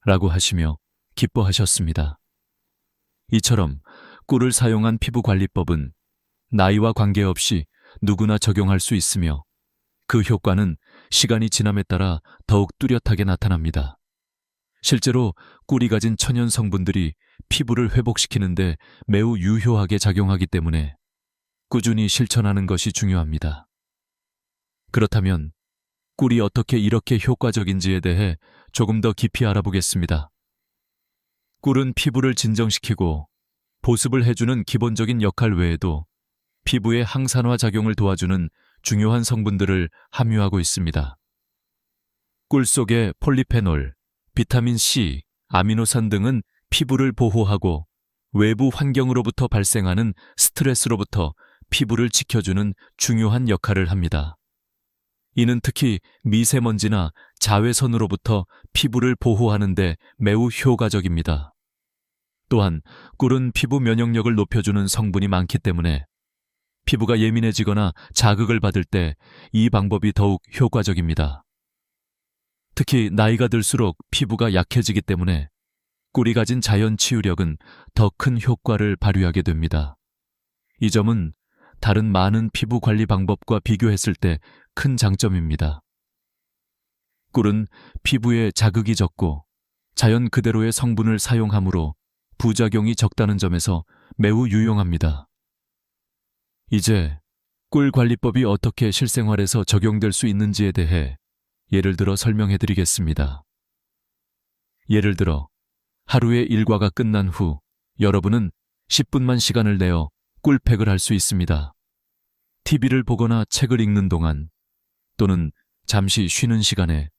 라고 하시며 기뻐하셨습니다. 이처럼 꿀을 사용한 피부 관리법은 나이와 관계없이 누구나 적용할 수 있으며 그 효과는 시간이 지남에 따라 더욱 뚜렷하게 나타납니다. 실제로 꿀이 가진 천연 성분들이 피부를 회복시키는데 매우 유효하게 작용하기 때문에 꾸준히 실천하는 것이 중요합니다. 그렇다면 꿀이 어떻게 이렇게 효과적인지에 대해 조금 더 깊이 알아보겠습니다. 꿀은 피부를 진정시키고 보습을 해주는 기본적인 역할 외에도 피부의 항산화 작용을 도와주는 중요한 성분들을 함유하고 있습니다. 꿀 속의 폴리페놀, 비타민 C, 아미노산 등은 피부를 보호하고 외부 환경으로부터 발생하는 스트레스로부터 피부를 지켜주는 중요한 역할을 합니다. 이는 특히 미세먼지나 자외선으로부터 피부를 보호하는 데 매우 효과적입니다. 또한 꿀은 피부 면역력을 높여주는 성분이 많기 때문에 피부가 예민해지거나 자극을 받을 때 이 방법이 더욱 효과적입니다. 특히 나이가 들수록 피부가 약해지기 때문에 꿀이 가진 자연 치유력은 더 큰 효과를 발휘하게 됩니다. 이 점은 다른 많은 피부 관리 방법과 비교했을 때 큰 장점입니다. 꿀은 피부에 자극이 적고 자연 그대로의 성분을 사용하므로 부작용이 적다는 점에서 매우 유용합니다. 이제 꿀 관리법이 어떻게 실생활에서 적용될 수 있는지에 대해 예를 들어 설명해 드리겠습니다. 예를 들어 하루의 일과가 끝난 후 여러분은 10분만 시간을 내어 꿀팩을 할 수 있습니다. TV를 보거나 책을 읽는 동안 또는 잠시 쉬는 시간에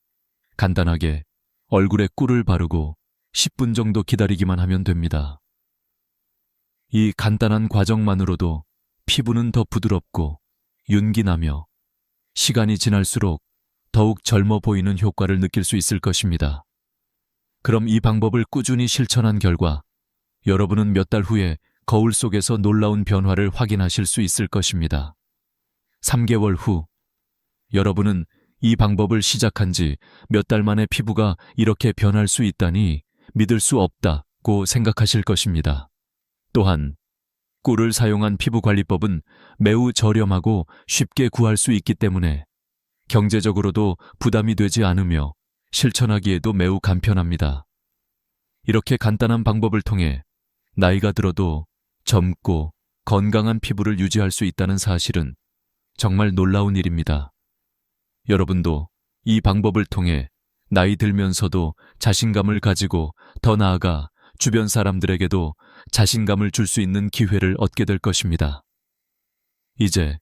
간단하게 얼굴에 꿀을 바르고 10분 정도 기다리기만 하면 됩니다. 이 간단한 과정만으로도 피부는 더 부드럽고 윤기나며 시간이 지날수록 더욱 젊어 보이는 효과를 느낄 수 있을 것입니다. 그럼 이 방법을 꾸준히 실천한 결과 여러분은 몇 달 후에 거울 속에서 놀라운 변화를 확인하실 수 있을 것입니다. 3개월 후 여러분은 이 방법을 시작한 지 몇 달 만에 피부가 이렇게 변할 수 있다니 믿을 수 없다고 생각하실 것입니다. 또한 꿀을 사용한 피부 관리법은 매우 저렴하고 쉽게 구할 수 있기 때문에 경제적으로도 부담이 되지 않으며 실천하기에도 매우 간편합니다. 이렇게 간단한 방법을 통해 나이가 들어도 젊고 건강한 피부를 유지할 수 있다는 사실은 정말 놀라운 일입니다. 여러분도 이 방법을 통해 나이 들면서도 자신감을 가지고 더 나아가 주변 사람들에게도 자신감을 줄 수 있는 기회를 얻게 될 것입니다. 이제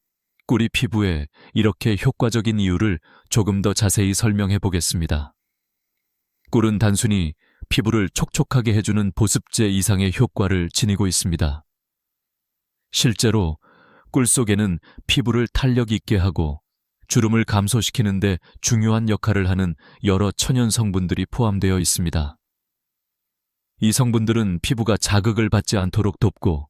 꿀이 피부에 이렇게 효과적인 이유를 조금 더 자세히 설명해 보겠습니다. 꿀은 단순히 피부를 촉촉하게 해주는 보습제 이상의 효과를 지니고 있습니다. 실제로 꿀 속에는 피부를 탄력 있게 하고 주름을 감소시키는 데 중요한 역할을 하는 여러 천연 성분들이 포함되어 있습니다. 이 성분들은 피부가 자극을 받지 않도록 돕고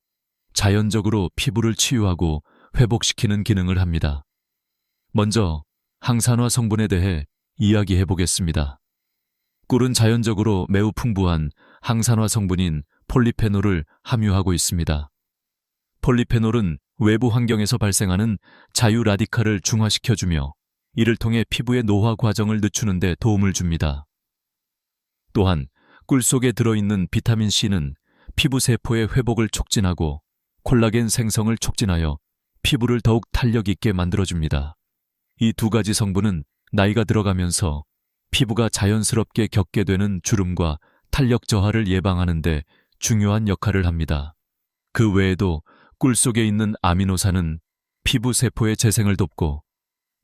자연적으로 피부를 치유하고 회복시키는 기능을 합니다. 먼저 항산화 성분에 대해 이야기해 보겠습니다. 꿀은 자연적으로 매우 풍부한 항산화 성분인 폴리페놀을 함유하고 있습니다. 폴리페놀은 외부 환경에서 발생하는 자유 라디칼을 중화시켜주며 이를 통해 피부의 노화 과정을 늦추는 데 도움을 줍니다. 또한 꿀 속에 들어있는 비타민 C는 피부 세포의 회복을 촉진하고 콜라겐 생성을 촉진하여 피부를 더욱 탄력 있게 만들어줍니다. 이 두 가지 성분은 나이가 들어가면서 피부가 자연스럽게 겪게 되는 주름과 탄력 저하를 예방하는 데 중요한 역할을 합니다. 그 외에도 꿀 속에 있는 아미노산은 피부 세포의 재생을 돕고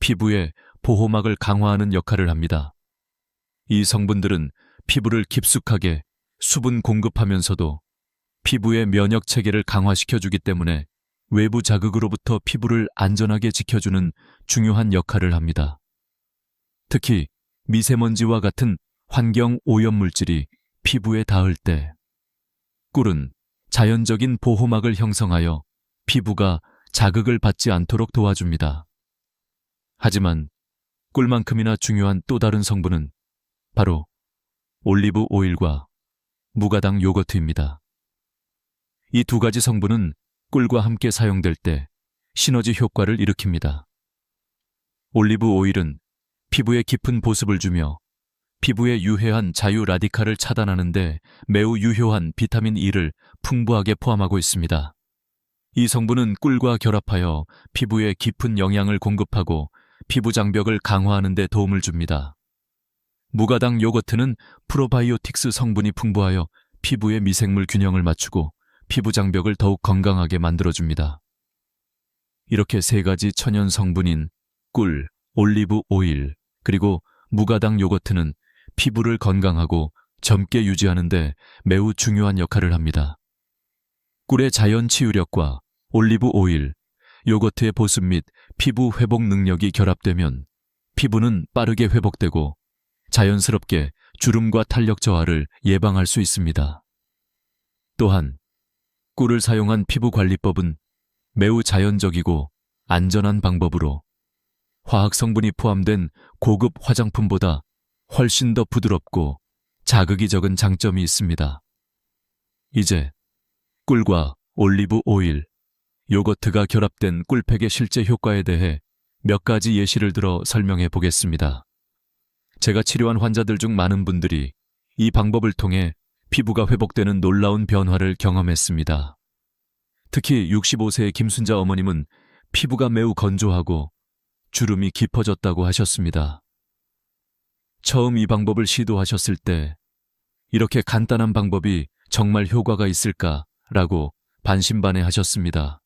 피부의 보호막을 강화하는 역할을 합니다. 이 성분들은 피부를 깊숙하게 수분 공급하면서도 피부의 면역 체계를 강화시켜주기 때문에 외부 자극으로부터 피부를 안전하게 지켜주는 중요한 역할을 합니다. 특히 미세먼지와 같은 환경 오염 물질이 피부에 닿을 때 꿀은 자연적인 보호막을 형성하여 피부가 자극을 받지 않도록 도와줍니다. 하지만 꿀만큼이나 중요한 또 다른 성분은 바로 올리브 오일과 무가당 요거트입니다. 이 두 가지 성분은 꿀과 함께 사용될 때 시너지 효과를 일으킵니다. 올리브 오일은 피부에 깊은 보습을 주며 피부에 유해한 자유 라디칼을 차단하는 데 매우 유효한 비타민 E를 풍부하게 포함하고 있습니다. 이 성분은 꿀과 결합하여 피부에 깊은 영양을 공급하고 피부 장벽을 강화하는 데 도움을 줍니다. 무가당 요거트는 프로바이오틱스 성분이 풍부하여 피부의 미생물 균형을 맞추고 피부 장벽을 더욱 건강하게 만들어줍니다. 이렇게 세 가지 천연 성분인 꿀, 올리브 오일, 그리고 무가당 요거트는 피부를 건강하고 젊게 유지하는 데 매우 중요한 역할을 합니다. 꿀의 자연 치유력과 올리브 오일, 요거트의 보습 및 피부 회복 능력이 결합되면 피부는 빠르게 회복되고 자연스럽게 주름과 탄력 저하를 예방할 수 있습니다. 또한 꿀을 사용한 피부 관리법은 매우 자연적이고 안전한 방법으로 화학 성분이 포함된 고급 화장품보다 훨씬 더 부드럽고 자극이 적은 장점이 있습니다. 이제 꿀과 올리브 오일, 요거트가 결합된 꿀팩의 실제 효과에 대해 몇 가지 예시를 들어 설명해 보겠습니다. 제가 치료한 환자들 중 많은 분들이 이 방법을 통해 피부가 회복되는 놀라운 변화를 경험했습니다. 특히 65세의 김순자 어머님은 피부가 매우 건조하고 주름이 깊어졌다고 하셨습니다. 처음 이 방법을 시도하셨을 때 이렇게 간단한 방법이 정말 효과가 있을까라고 반신반의하셨습니다.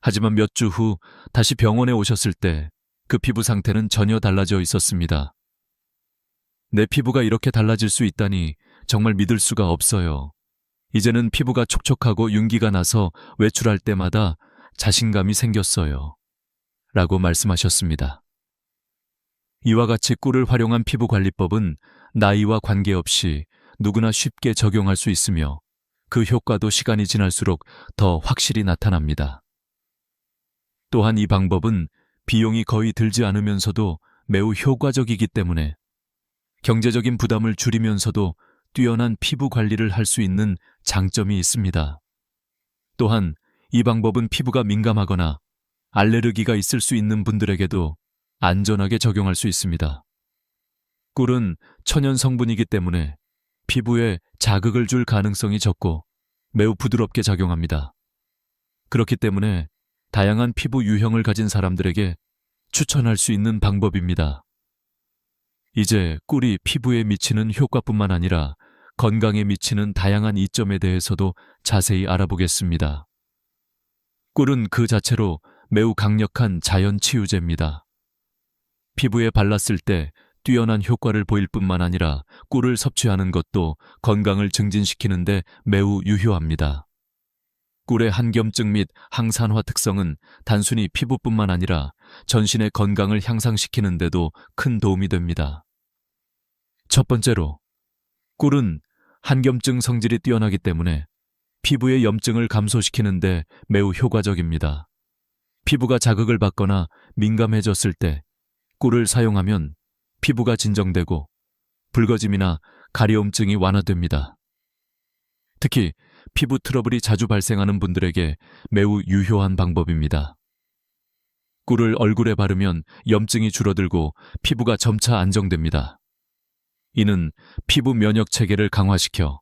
하지만 몇 주 후 다시 병원에 오셨을 때 그 피부 상태는 전혀 달라져 있었습니다. 내 피부가 이렇게 달라질 수 있다니 정말 믿을 수가 없어요. 이제는 피부가 촉촉하고 윤기가 나서 외출할 때마다 자신감이 생겼어요. 라고 말씀하셨습니다. 이와 같이 꿀을 활용한 피부 관리법은 나이와 관계없이 누구나 쉽게 적용할 수 있으며 그 효과도 시간이 지날수록 더 확실히 나타납니다. 또한 이 방법은 비용이 거의 들지 않으면서도 매우 효과적이기 때문에 경제적인 부담을 줄이면서도 뛰어난 피부 관리를 할 수 있는 장점이 있습니다. 또한 이 방법은 피부가 민감하거나 알레르기가 있을 수 있는 분들에게도 안전하게 적용할 수 있습니다. 꿀은 천연 성분이기 때문에 피부에 자극을 줄 가능성이 적고 매우 부드럽게 작용합니다. 그렇기 때문에 다양한 피부 유형을 가진 사람들에게 추천할 수 있는 방법입니다. 이제 꿀이 피부에 미치는 효과뿐만 아니라 건강에 미치는 다양한 이점에 대해서도 자세히 알아보겠습니다. 꿀은 그 자체로 매우 강력한 자연 치유제입니다. 피부에 발랐을 때 뛰어난 효과를 보일 뿐만 아니라 꿀을 섭취하는 것도 건강을 증진시키는 데 매우 유효합니다. 꿀의 한겸증 및 항산화 특성은 단순히 피부뿐만 아니라 전신의 건강을 향상시키는 데도 큰 도움이 됩니다. 첫 번째로, 꿀은 한겸증 성질이 뛰어나기 때문에 피부의 염증을 감소시키는 데 매우 효과적입니다. 피부가 자극을 받거나 민감해졌을 때 꿀을 사용하면 피부가 진정되고 붉어짐이나 가려움증이 완화됩니다. 특히 피부 트러블이 자주 발생하는 분들에게 매우 유효한 방법입니다. 꿀을 얼굴에 바르면 염증이 줄어들고 피부가 점차 안정됩니다. 이는 피부 면역 체계를 강화시켜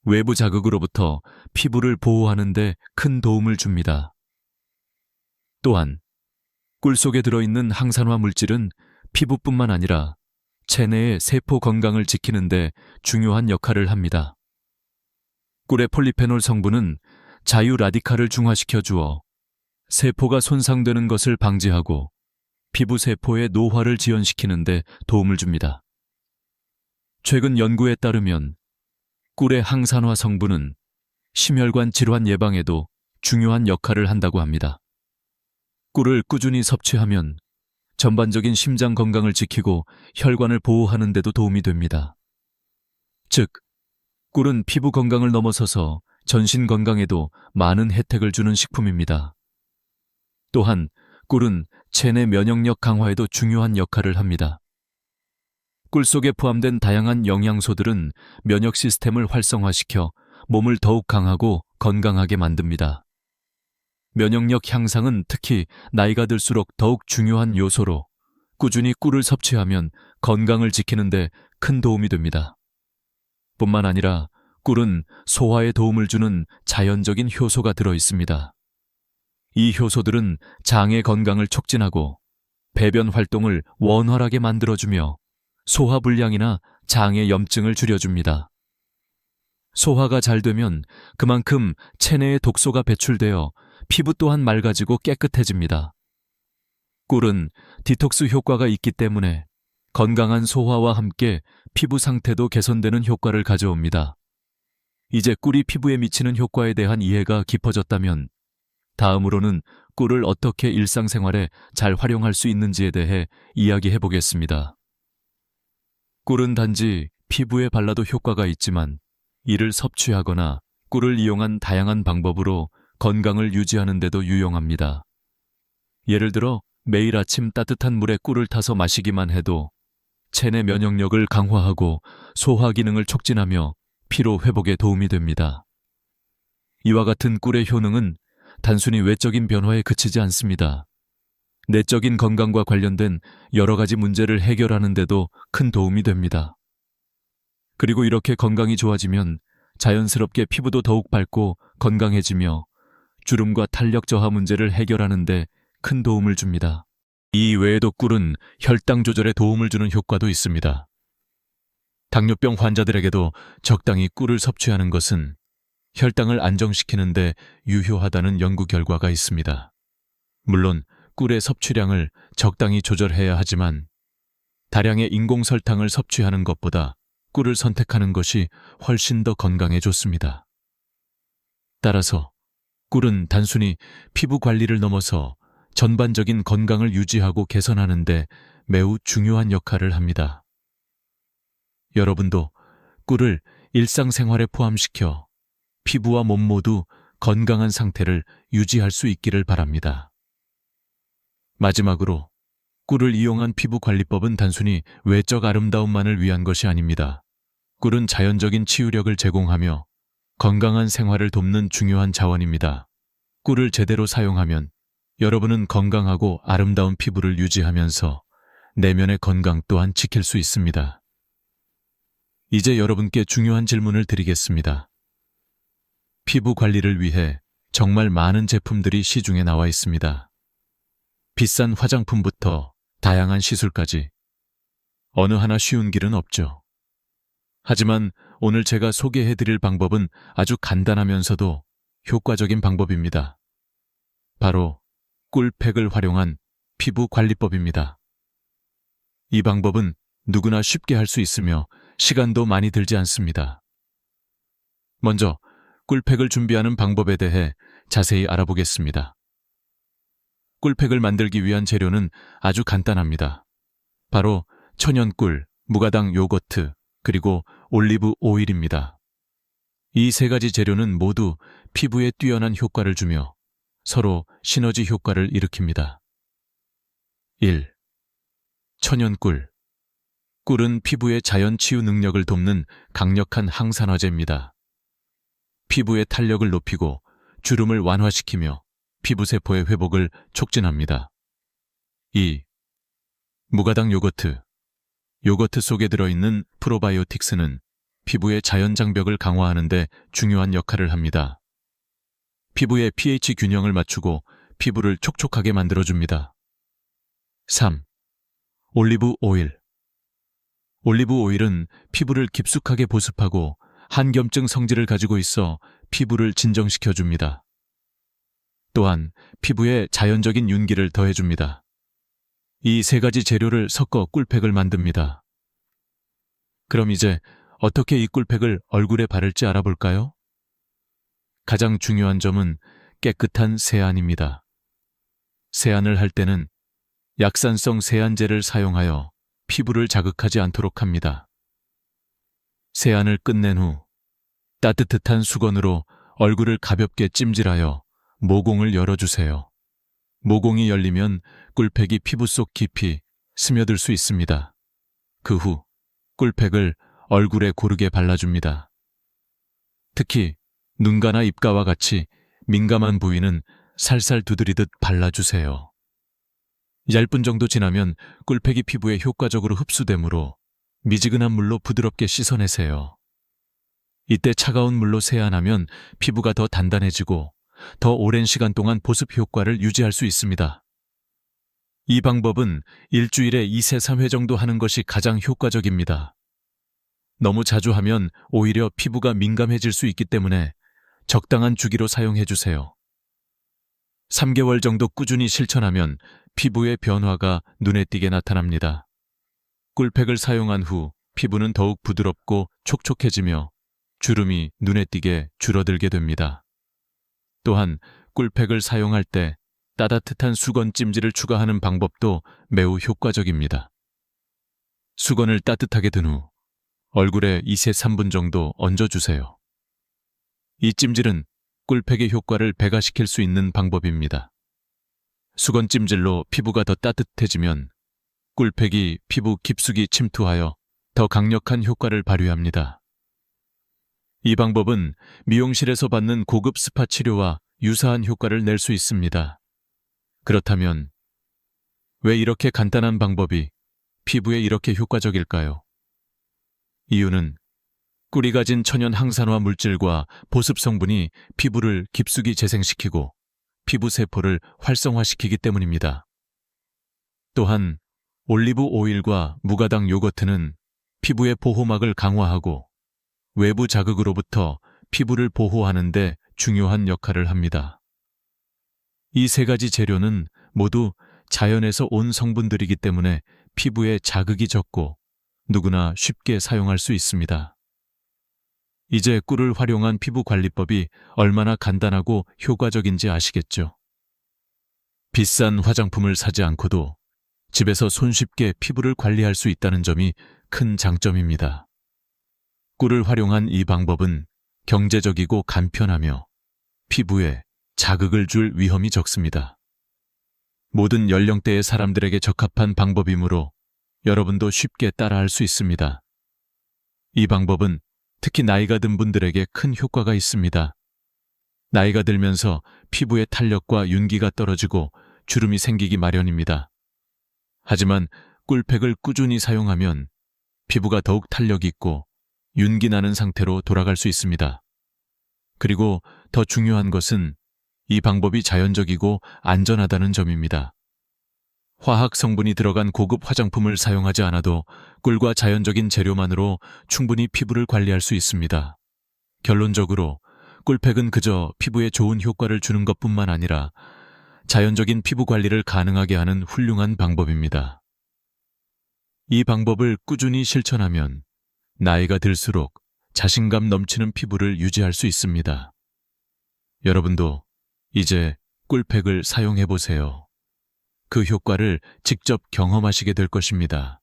외부 자극으로부터 피부를 보호하는 데 큰 도움을 줍니다. 또한 꿀 속에 들어있는 항산화 물질은 피부뿐만 아니라 체내의 세포 건강을 지키는 데 중요한 역할을 합니다. 꿀의 폴리페놀 성분은 자유 라디칼을 중화시켜 주어 세포가 손상되는 것을 방지하고 피부 세포의 노화를 지연시키는 데 도움을 줍니다. 최근 연구에 따르면 꿀의 항산화 성분은 심혈관 질환 예방에도 중요한 역할을 한다고 합니다. 꿀을 꾸준히 섭취하면 전반적인 심장 건강을 지키고 혈관을 보호하는 데도 도움이 됩니다. 즉, 꿀은 피부 건강을 넘어서서 전신 건강에도 많은 혜택을 주는 식품입니다. 또한 꿀은 체내 면역력 강화에도 중요한 역할을 합니다. 꿀 속에 포함된 다양한 영양소들은 면역 시스템을 활성화시켜 몸을 더욱 강하고 건강하게 만듭니다. 면역력 향상은 특히 나이가 들수록 더욱 중요한 요소로 꾸준히 꿀을 섭취하면 건강을 지키는 데 큰 도움이 됩니다. 뿐만 아니라 꿀은 소화에 도움을 주는 자연적인 효소가 들어 있습니다. 이 효소들은 장의 건강을 촉진하고 배변 활동을 원활하게 만들어주며 소화불량이나 장의 염증을 줄여줍니다. 소화가 잘 되면 그만큼 체내에 독소가 배출되어 피부 또한 맑아지고 깨끗해집니다. 꿀은 디톡스 효과가 있기 때문에 건강한 소화와 함께 피부 상태도 개선되는 효과를 가져옵니다. 이제 꿀이 피부에 미치는 효과에 대한 이해가 깊어졌다면 다음으로는 꿀을 어떻게 일상생활에 잘 활용할 수 있는지에 대해 이야기해 보겠습니다. 꿀은 단지 피부에 발라도 효과가 있지만 이를 섭취하거나 꿀을 이용한 다양한 방법으로 건강을 유지하는 데도 유용합니다. 예를 들어 매일 아침 따뜻한 물에 꿀을 타서 마시기만 해도 체내 면역력을 강화하고 소화 기능을 촉진하며 피로 회복에 도움이 됩니다. 이와 같은 꿀의 효능은 단순히 외적인 변화에 그치지 않습니다. 내적인 건강과 관련된 여러 가지 문제를 해결하는 데도 큰 도움이 됩니다. 그리고 이렇게 건강이 좋아지면 자연스럽게 피부도 더욱 밝고 건강해지며 주름과 탄력 저하 문제를 해결하는 데 큰 도움을 줍니다. 이 외에도 꿀은 혈당 조절에 도움을 주는 효과도 있습니다. 당뇨병 환자들에게도 적당히 꿀을 섭취하는 것은 혈당을 안정시키는 데 유효하다는 연구 결과가 있습니다. 물론 꿀의 섭취량을 적당히 조절해야 하지만 다량의 인공설탕을 섭취하는 것보다 꿀을 선택하는 것이 훨씬 더 건강에 좋습니다. 따라서 꿀은 단순히 피부 관리를 넘어서 전반적인 건강을 유지하고 개선하는 데 매우 중요한 역할을 합니다. 여러분도 꿀을 일상생활에 포함시켜 피부와 몸 모두 건강한 상태를 유지할 수 있기를 바랍니다. 마지막으로 꿀을 이용한 피부 관리법은 단순히 외적 아름다움만을 위한 것이 아닙니다. 꿀은 자연적인 치유력을 제공하며 건강한 생활을 돕는 중요한 자원입니다. 꿀을 제대로 사용하면 여러분은 건강하고 아름다운 피부를 유지하면서 내면의 건강 또한 지킬 수 있습니다. 이제 여러분께 중요한 질문을 드리겠습니다. 피부 관리를 위해 정말 많은 제품들이 시중에 나와 있습니다. 비싼 화장품부터 다양한 시술까지 어느 하나 쉬운 길은 없죠. 하지만 오늘 제가 소개해드릴 방법은 아주 간단하면서도 효과적인 방법입니다. 바로 꿀팩을 활용한 피부 관리법입니다. 이 방법은 누구나 쉽게 할 수 있으며 시간도 많이 들지 않습니다. 먼저 꿀팩을 준비하는 방법에 대해 자세히 알아보겠습니다. 꿀팩을 만들기 위한 재료는 아주 간단합니다. 바로 천연꿀, 무가당 요거트, 그리고 올리브 오일입니다. 이 세 가지 재료는 모두 피부에 뛰어난 효과를 주며 서로 시너지 효과를 일으킵니다. 1. 천연꿀. 꿀은 피부의 자연 치유 능력을 돕는 강력한 항산화제입니다. 피부의 탄력을 높이고 주름을 완화시키며 피부세포의 회복을 촉진합니다. 2. 무가당 요거트. 요거트 속에 들어있는 프로바이오틱스는 피부의 자연 장벽을 강화하는 데 중요한 역할을 합니다. 피부의 pH 균형을 맞추고 피부를 촉촉하게 만들어줍니다. 3. 올리브 오일. 올리브 오일은 피부를 깊숙하게 보습하고 한겸증 성질을 가지고 있어 피부를 진정시켜줍니다. 또한 피부에 자연적인 윤기를 더해줍니다. 이 세 가지 재료를 섞어 꿀팩을 만듭니다. 그럼 이제 어떻게 이 꿀팩을 얼굴에 바를지 알아볼까요? 가장 중요한 점은 깨끗한 세안입니다. 세안을 할 때는 약산성 세안제를 사용하여 피부를 자극하지 않도록 합니다. 세안을 끝낸 후 따뜻한 수건으로 얼굴을 가볍게 찜질하여 모공을 열어주세요. 모공이 열리면 꿀팩이 피부 속 깊이 스며들 수 있습니다. 그 후 꿀팩을 얼굴에 고르게 발라줍니다. 특히 눈가나 입가와 같이 민감한 부위는 살살 두드리듯 발라주세요. 얇은 정도 지나면 꿀팩이 피부에 효과적으로 흡수되므로 미지근한 물로 부드럽게 씻어내세요. 이때 차가운 물로 세안하면 피부가 더 단단해지고 더 오랜 시간 동안 보습 효과를 유지할 수 있습니다. 이 방법은 일주일에 2세 3회 정도 하는 것이 가장 효과적입니다. 너무 자주 하면 오히려 피부가 민감해질 수 있기 때문에 적당한 주기로 사용해주세요. 3개월 정도 꾸준히 실천하면 피부의 변화가 눈에 띄게 나타납니다. 꿀팩을 사용한 후 피부는 더욱 부드럽고 촉촉해지며 주름이 눈에 띄게 줄어들게 됩니다. 또한 꿀팩을 사용할 때 따뜻한 수건 찜질을 추가하는 방법도 매우 효과적입니다. 수건을 따뜻하게 든 후 얼굴에 2세 3분 정도 얹어주세요. 이 찜질은 꿀팩의 효과를 배가시킬 수 있는 방법입니다. 수건 찜질로 피부가 더 따뜻해지면 꿀팩이 피부 깊숙이 침투하여 더 강력한 효과를 발휘합니다. 이 방법은 미용실에서 받는 고급 스파 치료와 유사한 효과를 낼 수 있습니다. 그렇다면 왜 이렇게 간단한 방법이 피부에 이렇게 효과적일까요? 이유는 꿀이 가진 천연 항산화 물질과 보습 성분이 피부를 깊숙이 재생시키고 피부 세포를 활성화시키기 때문입니다. 또한 올리브 오일과 무가당 요거트는 피부의 보호막을 강화하고 외부 자극으로부터 피부를 보호하는 데 중요한 역할을 합니다. 이 세 가지 재료는 모두 자연에서 온 성분들이기 때문에 피부에 자극이 적고 누구나 쉽게 사용할 수 있습니다. 이제 꿀을 활용한 피부 관리법이 얼마나 간단하고 효과적인지 아시겠죠? 비싼 화장품을 사지 않고도 집에서 손쉽게 피부를 관리할 수 있다는 점이 큰 장점입니다. 꿀을 활용한 이 방법은 경제적이고 간편하며 피부에 자극을 줄 위험이 적습니다. 모든 연령대의 사람들에게 적합한 방법이므로 여러분도 쉽게 따라할 수 있습니다. 이 방법은 특히 나이가 든 분들에게 큰 효과가 있습니다. 나이가 들면서 피부의 탄력과 윤기가 떨어지고 주름이 생기기 마련입니다. 하지만 꿀팩을 꾸준히 사용하면 피부가 더욱 탄력 있고 윤기 나는 상태로 돌아갈 수 있습니다. 그리고 더 중요한 것은 이 방법이 자연적이고 안전하다는 점입니다. 화학 성분이 들어간 고급 화장품을 사용하지 않아도 꿀과 자연적인 재료만으로 충분히 피부를 관리할 수 있습니다. 결론적으로 꿀팩은 그저 피부에 좋은 효과를 주는 것뿐만 아니라 자연적인 피부 관리를 가능하게 하는 훌륭한 방법입니다. 이 방법을 꾸준히 실천하면 나이가 들수록 자신감 넘치는 피부를 유지할 수 있습니다. 여러분도 이제 꿀팩을 사용해 보세요. 그 효과를 직접 경험하시게 될 것입니다.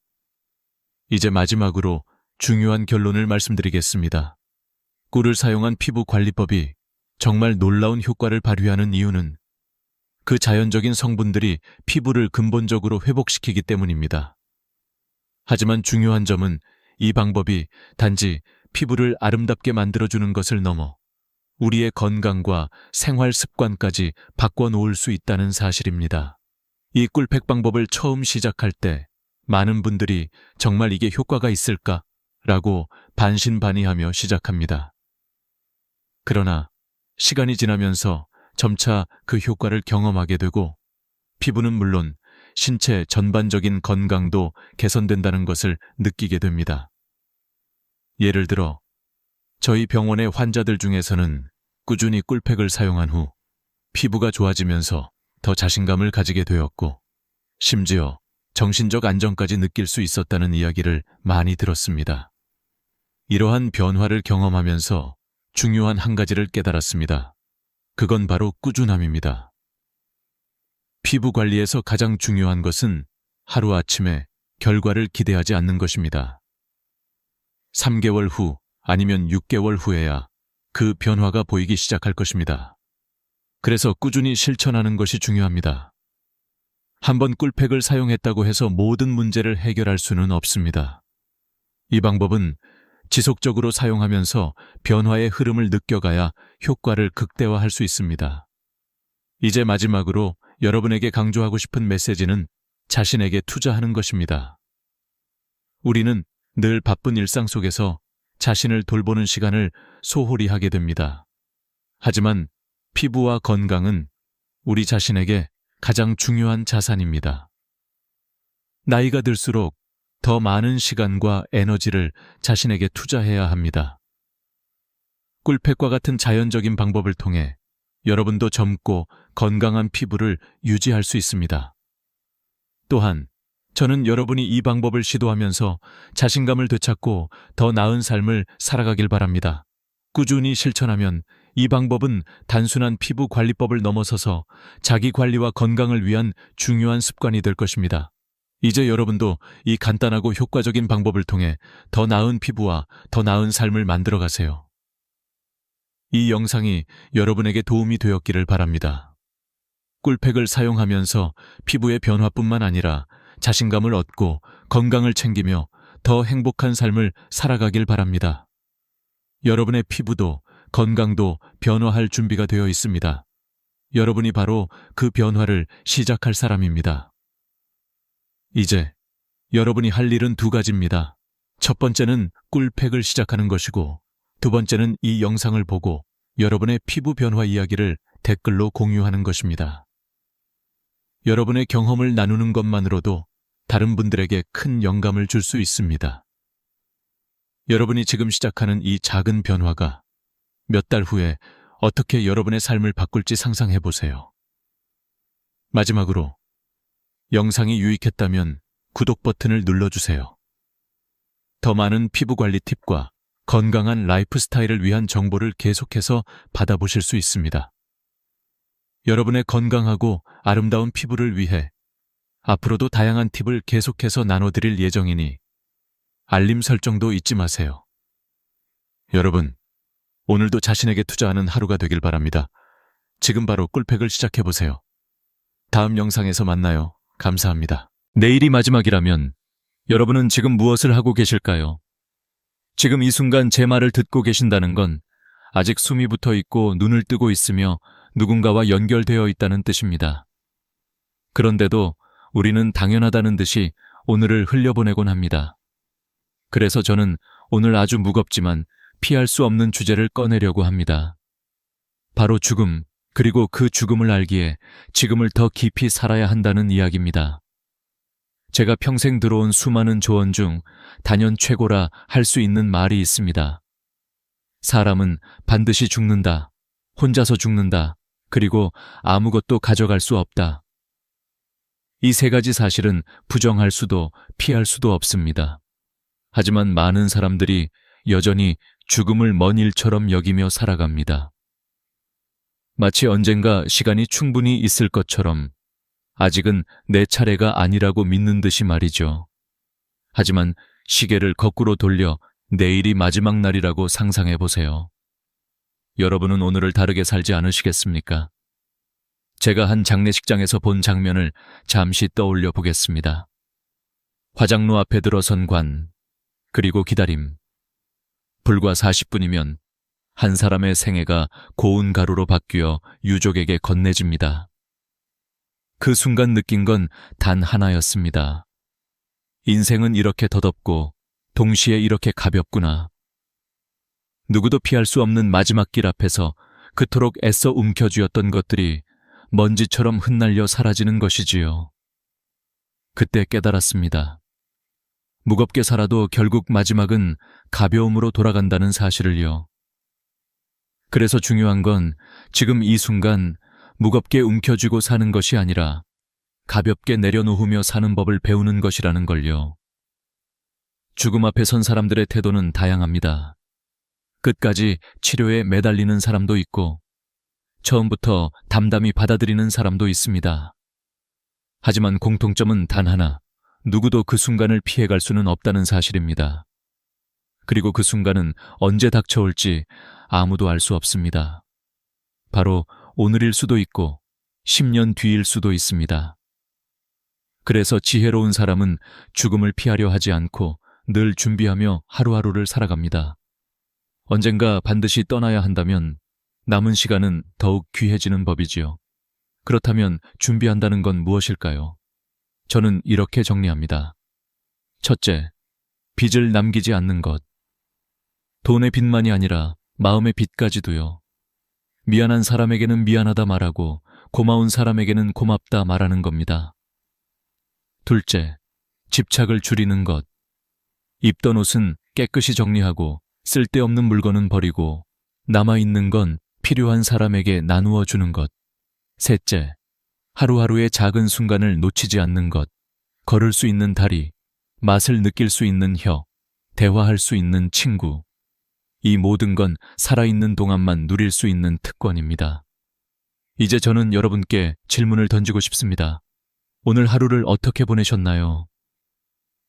이제 마지막으로 중요한 결론을 말씀드리겠습니다. 꿀을 사용한 피부 관리법이 정말 놀라운 효과를 발휘하는 이유는 그 자연적인 성분들이 피부를 근본적으로 회복시키기 때문입니다. 하지만 중요한 점은 이 방법이 단지 피부를 아름답게 만들어주는 것을 넘어 우리의 건강과 생활 습관까지 바꿔놓을 수 있다는 사실입니다. 이 꿀팩 방법을 처음 시작할 때 많은 분들이 정말 이게 효과가 있을까? 라고 반신반의하며 시작합니다. 그러나 시간이 지나면서 점차 그 효과를 경험하게 되고 피부는 물론 신체 전반적인 건강도 개선된다는 것을 느끼게 됩니다. 예를 들어 저희 병원의 환자들 중에서는 꾸준히 꿀팩을 사용한 후 피부가 좋아지면서 더 자신감을 가지게 되었고 심지어 정신적 안정까지 느낄 수 있었다는 이야기를 많이 들었습니다. 이러한 변화를 경험하면서 중요한 한 가지를 깨달았습니다. 그건 바로 꾸준함입니다. 피부 관리에서 가장 중요한 것은 하루아침에 결과를 기대하지 않는 것입니다. 3개월 후 아니면 6개월 후에야 그 변화가 보이기 시작할 것입니다. 그래서 꾸준히 실천하는 것이 중요합니다. 한번 꿀팩을 사용했다고 해서 모든 문제를 해결할 수는 없습니다. 이 방법은 지속적으로 사용하면서 변화의 흐름을 느껴가야 효과를 극대화할 수 있습니다. 이제 마지막으로 여러분에게 강조하고 싶은 메시지는 자신에게 투자하는 것입니다. 우리는 늘 바쁜 일상 속에서 자신을 돌보는 시간을 소홀히 하게 됩니다. 하지만 피부와 건강은 우리 자신에게 가장 중요한 자산입니다. 나이가 들수록 더 많은 시간과 에너지를 자신에게 투자해야 합니다. 꿀팩과 같은 자연적인 방법을 통해 여러분도 젊고 건강한 피부를 유지할 수 있습니다. 또한 저는 여러분이 이 방법을 시도하면서 자신감을 되찾고 더 나은 삶을 살아가길 바랍니다. 꾸준히 실천하면 이 방법은 단순한 피부 관리법을 넘어서서 자기 관리와 건강을 위한 중요한 습관이 될 것입니다. 이제 여러분도 이 간단하고 효과적인 방법을 통해 더 나은 피부와 더 나은 삶을 만들어 가세요. 이 영상이 여러분에게 도움이 되었기를 바랍니다. 꿀팩을 사용하면서 피부의 변화뿐만 아니라 자신감을 얻고 건강을 챙기며 더 행복한 삶을 살아가길 바랍니다. 여러분의 피부도 건강도 변화할 준비가 되어 있습니다. 여러분이 바로 그 변화를 시작할 사람입니다. 이제 여러분이 할 일은 두 가지입니다. 첫 번째는 꿀팩을 시작하는 것이고, 두 번째는 이 영상을 보고 여러분의 피부 변화 이야기를 댓글로 공유하는 것입니다. 여러분의 경험을 나누는 것만으로도 다른 분들에게 큰 영감을 줄 수 있습니다. 여러분이 지금 시작하는 이 작은 변화가 몇 달 후에 어떻게 여러분의 삶을 바꿀지 상상해 보세요. 마지막으로 영상이 유익했다면 구독 버튼을 눌러주세요. 더 많은 피부 관리 팁과 건강한 라이프 스타일을 위한 정보를 계속해서 받아보실 수 있습니다. 여러분의 건강하고 아름다운 피부를 위해 앞으로도 다양한 팁을 계속해서 나눠드릴 예정이니 알림 설정도 잊지 마세요. 여러분, 오늘도 자신에게 투자하는 하루가 되길 바랍니다. 지금 바로 꿀팩을 시작해보세요. 다음 영상에서 만나요. 감사합니다. 내일이 마지막이라면 여러분은 지금 무엇을 하고 계실까요? 지금 이 순간 제 말을 듣고 계신다는 건 아직 숨이 붙어 있고 눈을 뜨고 있으며 누군가와 연결되어 있다는 뜻입니다. 그런데도 우리는 당연하다는 듯이 오늘을 흘려보내곤 합니다. 그래서 저는 오늘 아주 무겁지만 피할 수 없는 주제를 꺼내려고 합니다. 바로 죽음, 그리고 그 죽음을 알기에 지금을 더 깊이 살아야 한다는 이야기입니다. 제가 평생 들어온 수많은 조언 중 단연 최고라 할 수 있는 말이 있습니다. 사람은 반드시 죽는다, 혼자서 죽는다, 그리고 아무것도 가져갈 수 없다. 이 세 가지 사실은 부정할 수도 피할 수도 없습니다. 하지만 많은 사람들이 여전히 죽음을 먼 일처럼 여기며 살아갑니다. 마치 언젠가 시간이 충분히 있을 것처럼 아직은 내 차례가 아니라고 믿는 듯이 말이죠. 하지만 시계를 거꾸로 돌려 내일이 마지막 날이라고 상상해 보세요. 여러분은 오늘을 다르게 살지 않으시겠습니까? 제가 한 장례식장에서 본 장면을 잠시 떠올려 보겠습니다. 화장로 앞에 들어선 관, 그리고 기다림. 불과 40분이면 한 사람의 생애가 고운 가루로 바뀌어 유족에게 건네집니다. 그 순간 느낀 건 단 하나였습니다. 인생은 이렇게 더덥고 동시에 이렇게 가볍구나. 누구도 피할 수 없는 마지막 길 앞에서 그토록 애써 움켜쥐었던 것들이 먼지처럼 흩날려 사라지는 것이지요. 그때 깨달았습니다. 무겁게 살아도 결국 마지막은 가벼움으로 돌아간다는 사실을요. 그래서 중요한 건 지금 이 순간 무겁게 움켜쥐고 사는 것이 아니라 가볍게 내려놓으며 사는 법을 배우는 것이라는 걸요. 죽음 앞에 선 사람들의 태도는 다양합니다. 끝까지 치료에 매달리는 사람도 있고 처음부터 담담히 받아들이는 사람도 있습니다. 하지만 공통점은 단 하나, 누구도 그 순간을 피해갈 수는 없다는 사실입니다. 그리고 그 순간은 언제 닥쳐올지 아무도 알 수 없습니다. 바로 오늘일 수도 있고 10년 뒤일 수도 있습니다. 그래서 지혜로운 사람은 죽음을 피하려 하지 않고 늘 준비하며 하루하루를 살아갑니다. 언젠가 반드시 떠나야 한다면 남은 시간은 더욱 귀해지는 법이지요. 그렇다면 준비한다는 건 무엇일까요? 저는 이렇게 정리합니다. 첫째, 빚을 남기지 않는 것. 돈의 빚만이 아니라 마음의 빚까지도요. 미안한 사람에게는 미안하다 말하고 고마운 사람에게는 고맙다 말하는 겁니다. 둘째, 집착을 줄이는 것. 입던 옷은 깨끗이 정리하고 쓸데없는 물건은 버리고 남아있는 건 필요한 사람에게 나누어 주는 것. 셋째, 하루하루의 작은 순간을 놓치지 않는 것. 걸을 수 있는 다리, 맛을 느낄 수 있는 혀, 대화할 수 있는 친구. 이 모든 건 살아있는 동안만 누릴 수 있는 특권입니다. 이제 저는 여러분께 질문을 던지고 싶습니다. 오늘 하루를 어떻게 보내셨나요?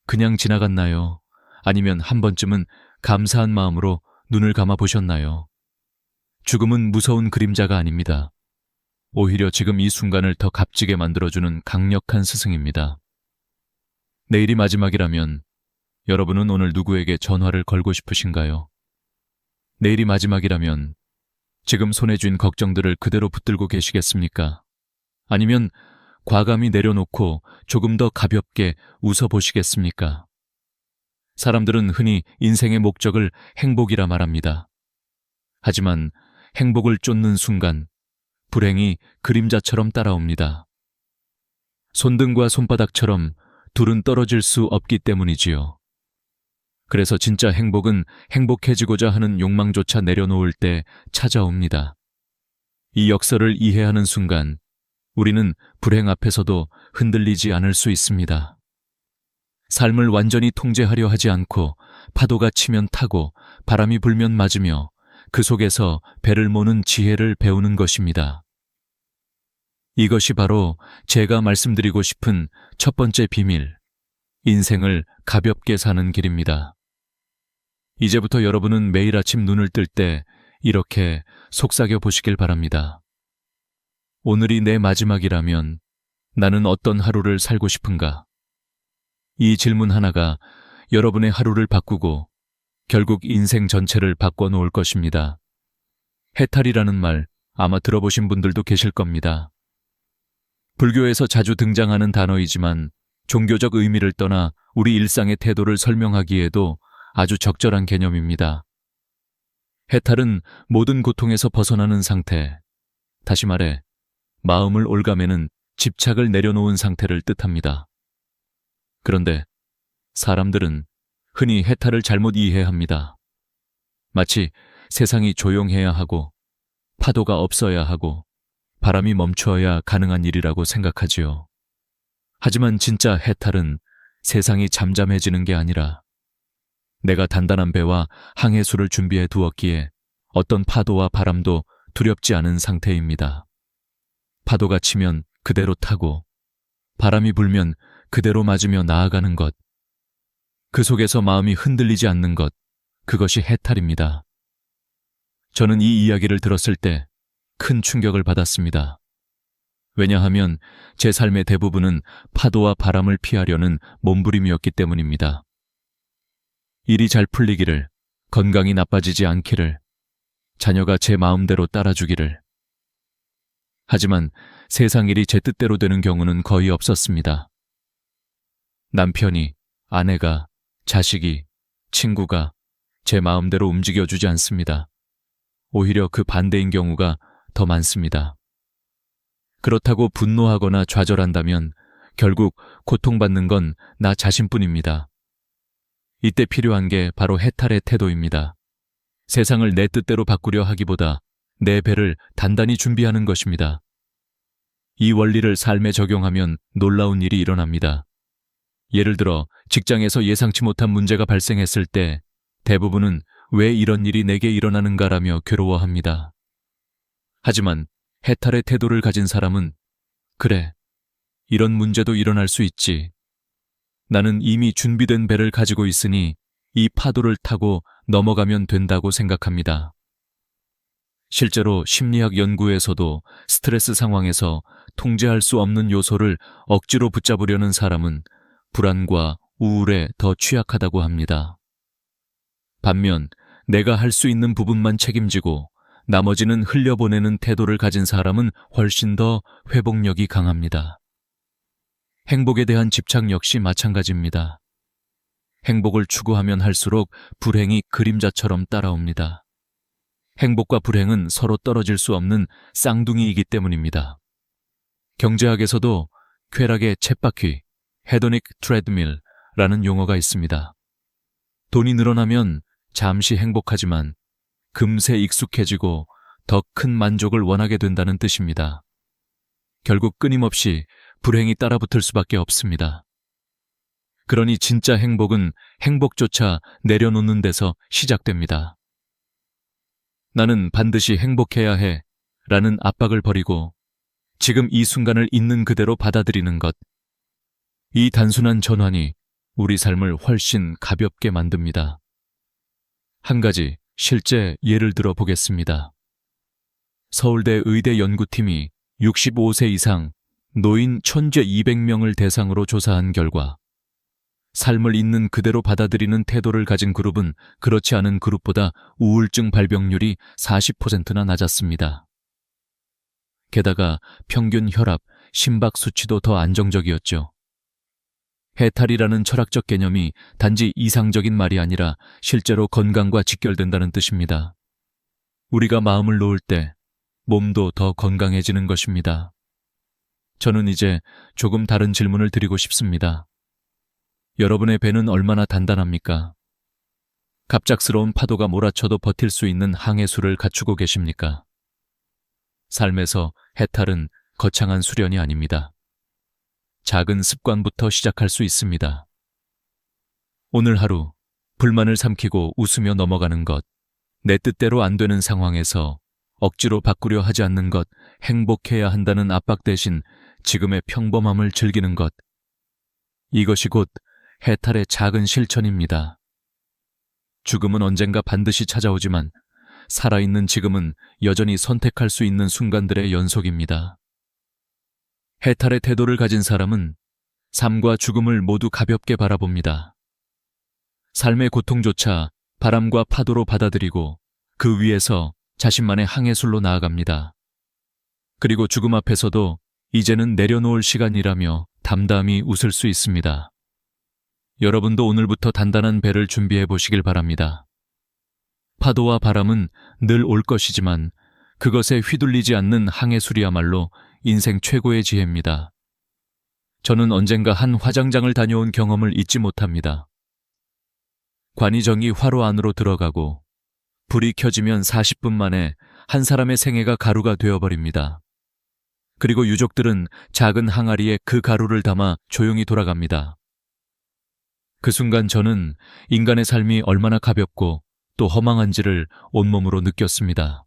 그냥 지나갔나요? 아니면 한 번쯤은 감사한 마음으로 눈을 감아 보셨나요? 죽음은 무서운 그림자가 아닙니다. 오히려 지금 이 순간을 더 값지게 만들어주는 강력한 스승입니다. 내일이 마지막이라면 여러분은 오늘 누구에게 전화를 걸고 싶으신가요? 내일이 마지막이라면 지금 손에 쥔 걱정들을 그대로 붙들고 계시겠습니까? 아니면 과감히 내려놓고 조금 더 가볍게 웃어보시겠습니까? 사람들은 흔히 인생의 목적을 행복이라 말합니다. 하지만 행복을 쫓는 순간 불행이 그림자처럼 따라옵니다. 손등과 손바닥처럼 둘은 떨어질 수 없기 때문이지요. 그래서 진짜 행복은 행복해지고자 하는 욕망조차 내려놓을 때 찾아옵니다. 이 역설을 이해하는 순간 우리는 불행 앞에서도 흔들리지 않을 수 있습니다. 삶을 완전히 통제하려 하지 않고 파도가 치면 타고 바람이 불면 맞으며 그 속에서 배를 모는 지혜를 배우는 것입니다. 이것이 바로 제가 말씀드리고 싶은 첫 번째 비밀, 인생을 가볍게 사는 길입니다. 이제부터 여러분은 매일 아침 눈을 뜰 때 이렇게 속삭여 보시길 바랍니다. 오늘이 내 마지막이라면 나는 어떤 하루를 살고 싶은가? 이 질문 하나가 여러분의 하루를 바꾸고 결국 인생 전체를 바꿔놓을 것입니다. 해탈이라는 말 아마 들어보신 분들도 계실 겁니다. 불교에서 자주 등장하는 단어이지만 종교적 의미를 떠나 우리 일상의 태도를 설명하기에도 아주 적절한 개념입니다. 해탈은 모든 고통에서 벗어나는 상태, 다시 말해 마음을 올가매는 집착을 내려놓은 상태를 뜻합니다. 그런데 사람들은 흔히 해탈을 잘못 이해합니다. 마치 세상이 조용해야 하고 파도가 없어야 하고 바람이 멈추어야 가능한 일이라고 생각하지요. 하지만 진짜 해탈은 세상이 잠잠해지는 게 아니라 내가 단단한 배와 항해수를 준비해 두었기에 어떤 파도와 바람도 두렵지 않은 상태입니다. 파도가 치면 그대로 타고 바람이 불면 그대로 맞으며 나아가는 것, 그 속에서 마음이 흔들리지 않는 것, 그것이 해탈입니다. 저는 이 이야기를 들었을 때 큰 충격을 받았습니다. 왜냐하면 제 삶의 대부분은 파도와 바람을 피하려는 몸부림이었기 때문입니다. 일이 잘 풀리기를, 건강이 나빠지지 않기를, 자녀가 제 마음대로 따라주기를. 하지만 세상 일이 제 뜻대로 되는 경우는 거의 없었습니다. 남편이, 아내가, 자식이, 친구가 제 마음대로 움직여주지 않습니다. 오히려 그 반대인 경우가 더 많습니다. 그렇다고 분노하거나 좌절한다면 결국 고통받는 건 나 자신뿐입니다. 이때 필요한 게 바로 해탈의 태도입니다. 세상을 내 뜻대로 바꾸려 하기보다 내 배를 단단히 준비하는 것입니다. 이 원리를 삶에 적용하면 놀라운 일이 일어납니다. 예를 들어 직장에서 예상치 못한 문제가 발생했을 때 대부분은 왜 이런 일이 내게 일어나는가라며 괴로워합니다. 하지만 해탈의 태도를 가진 사람은 그래, 이런 문제도 일어날 수 있지. 나는 이미 준비된 배를 가지고 있으니 이 파도를 타고 넘어가면 된다고 생각합니다. 실제로 심리학 연구에서도 스트레스 상황에서 통제할 수 없는 요소를 억지로 붙잡으려는 사람은 불안과 우울에 더 취약하다고 합니다. 반면 내가 할 수 있는 부분만 책임지고 나머지는 흘려보내는 태도를 가진 사람은 훨씬 더 회복력이 강합니다. 행복에 대한 집착 역시 마찬가지입니다. 행복을 추구하면 할수록 불행이 그림자처럼 따라옵니다. 행복과 불행은 서로 떨어질 수 없는 쌍둥이이기 때문입니다. 경제학에서도 쾌락의 쳇바퀴, 헤도닉 트레드밀라는 용어가 있습니다. 돈이 늘어나면 잠시 행복하지만 금세 익숙해지고 더 큰 만족을 원하게 된다는 뜻입니다. 결국 끊임없이 불행이 따라붙을 수밖에 없습니다. 그러니 진짜 행복은 행복조차 내려놓는 데서 시작됩니다. 나는 반드시 행복해야 해 라는 압박을 버리고 지금 이 순간을 있는 그대로 받아들이는 것. 이 단순한 전환이 우리 삶을 훨씬 가볍게 만듭니다. 한 가지 실제 예를 들어 보겠습니다. 서울대 의대 연구팀이 65세 이상 노인 1200명을 대상으로 조사한 결과 삶을 있는 그대로 받아들이는 태도를 가진 그룹은 그렇지 않은 그룹보다 우울증 발병률이 40%나 낮았습니다. 게다가 평균 혈압, 심박 수치도 더 안정적이었죠. 해탈이라는 철학적 개념이 단지 이상적인 말이 아니라 실제로 건강과 직결된다는 뜻입니다. 우리가 마음을 놓을 때 몸도 더 건강해지는 것입니다. 저는 이제 조금 다른 질문을 드리고 싶습니다. 여러분의 배는 얼마나 단단합니까? 갑작스러운 파도가 몰아쳐도 버틸 수 있는 항해술을 갖추고 계십니까? 삶에서 해탈은 거창한 수련이 아닙니다. 작은 습관부터 시작할 수 있습니다. 오늘 하루 불만을 삼키고 웃으며 넘어가는 것, 내 뜻대로 안 되는 상황에서 억지로 바꾸려 하지 않는 것, 행복해야 한다는 압박 대신 지금의 평범함을 즐기는 것. 이것이 곧 해탈의 작은 실천입니다. 죽음은 언젠가 반드시 찾아오지만 살아있는 지금은 여전히 선택할 수 있는 순간들의 연속입니다. 해탈의 태도를 가진 사람은 삶과 죽음을 모두 가볍게 바라봅니다. 삶의 고통조차 바람과 파도로 받아들이고 그 위에서 자신만의 항해술로 나아갑니다. 그리고 죽음 앞에서도 이제는 내려놓을 시간이라며 담담히 웃을 수 있습니다. 여러분도 오늘부터 단단한 배를 준비해 보시길 바랍니다. 파도와 바람은 늘 올 것이지만 그것에 휘둘리지 않는 항해술이야말로 인생 최고의 지혜입니다. 저는 언젠가 한 화장장을 다녀온 경험을 잊지 못합니다. 관이정이 화로 안으로 들어가고 불이 켜지면 40분 만에 한 사람의 생애가 가루가 되어버립니다. 그리고 유족들은 작은 항아리에 그 가루를 담아 조용히 돌아갑니다. 그 순간 저는 인간의 삶이 얼마나 가볍고 또 허망한지를 온몸으로 느꼈습니다.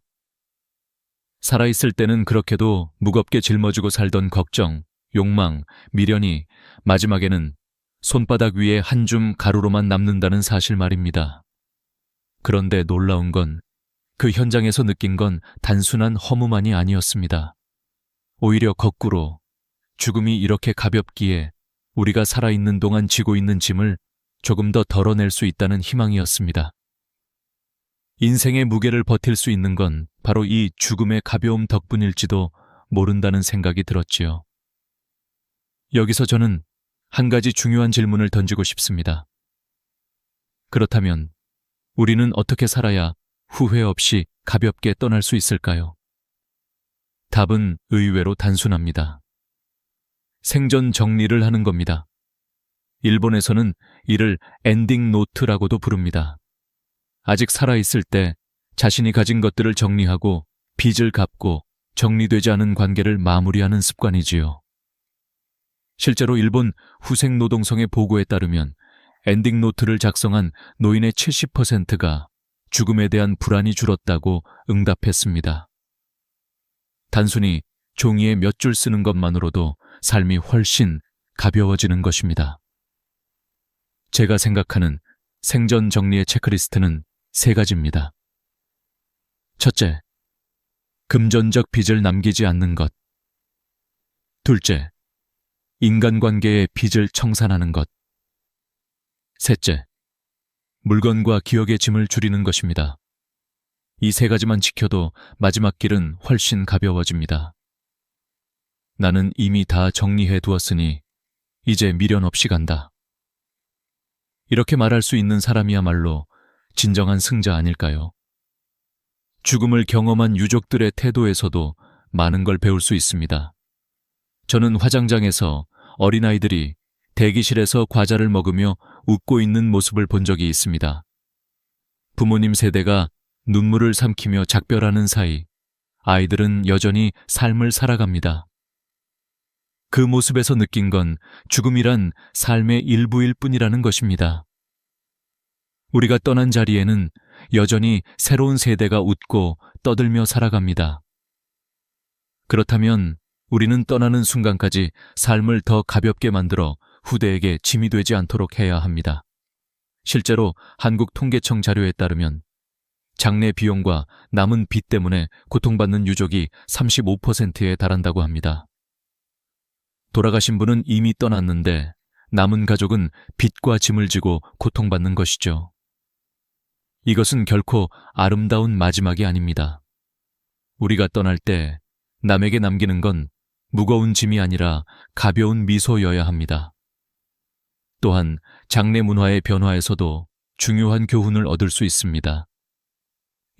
살아있을 때는 그렇게도 무겁게 짊어지고 살던 걱정, 욕망, 미련이 마지막에는 손바닥 위에 한 줌 가루로만 남는다는 사실 말입니다. 그런데 놀라운 건 그 현장에서 느낀 건 단순한 허무만이 아니었습니다. 오히려 거꾸로 죽음이 이렇게 가볍기에 우리가 살아있는 동안 지고 있는 짐을 조금 더 덜어낼 수 있다는 희망이었습니다. 인생의 무게를 버틸 수 있는 건 바로 이 죽음의 가벼움 덕분일지도 모른다는 생각이 들었지요. 여기서 저는 한 가지 중요한 질문을 던지고 싶습니다. 그렇다면 우리는 어떻게 살아야 후회 없이 가볍게 떠날 수 있을까요? 답은 의외로 단순합니다. 생전 정리를 하는 겁니다. 일본에서는 이를 엔딩 노트라고도 부릅니다. 아직 살아있을 때 자신이 가진 것들을 정리하고 빚을 갚고 정리되지 않은 관계를 마무리하는 습관이지요. 실제로 일본 후생노동성의 보고에 따르면 엔딩 노트를 작성한 노인의 70%가 죽음에 대한 불안이 줄었다고 응답했습니다. 단순히 종이에 몇 줄 쓰는 것만으로도 삶이 훨씬 가벼워지는 것입니다. 제가 생각하는 생전 정리의 체크리스트는 3가지입니다. 첫째, 금전적 빚을 남기지 않는 것. 둘째, 인간관계의 빚을 청산하는 것. 셋째, 물건과 기억의 짐을 줄이는 것입니다. 이 3가지만 지켜도 마지막 길은 훨씬 가벼워집니다. 나는 이미 다 정리해 두었으니 이제 미련 없이 간다. 이렇게 말할 수 있는 사람이야말로 진정한 승자 아닐까요? 죽음을 경험한 유족들의 태도에서도 많은 걸 배울 수 있습니다. 저는 화장장에서 어린아이들이 대기실에서 과자를 먹으며 웃고 있는 모습을 본 적이 있습니다. 부모님 세대가 눈물을 삼키며 작별하는 사이 아이들은 여전히 삶을 살아갑니다. 그 모습에서 느낀 건 죽음이란 삶의 일부일 뿐이라는 것입니다. 우리가 떠난 자리에는 여전히 새로운 세대가 웃고 떠들며 살아갑니다. 그렇다면 우리는 떠나는 순간까지 삶을 더 가볍게 만들어 후대에게 짐이 되지 않도록 해야 합니다. 실제로 한국통계청 자료에 따르면 장례 비용과 남은 빚 때문에 고통받는 유족이 35%에 달한다고 합니다. 돌아가신 분은 이미 떠났는데 남은 가족은 빚과 짐을 지고 고통받는 것이죠. 이것은 결코 아름다운 마지막이 아닙니다. 우리가 떠날 때 남에게 남기는 건 무거운 짐이 아니라 가벼운 미소여야 합니다. 또한 장례 문화의 변화에서도 중요한 교훈을 얻을 수 있습니다.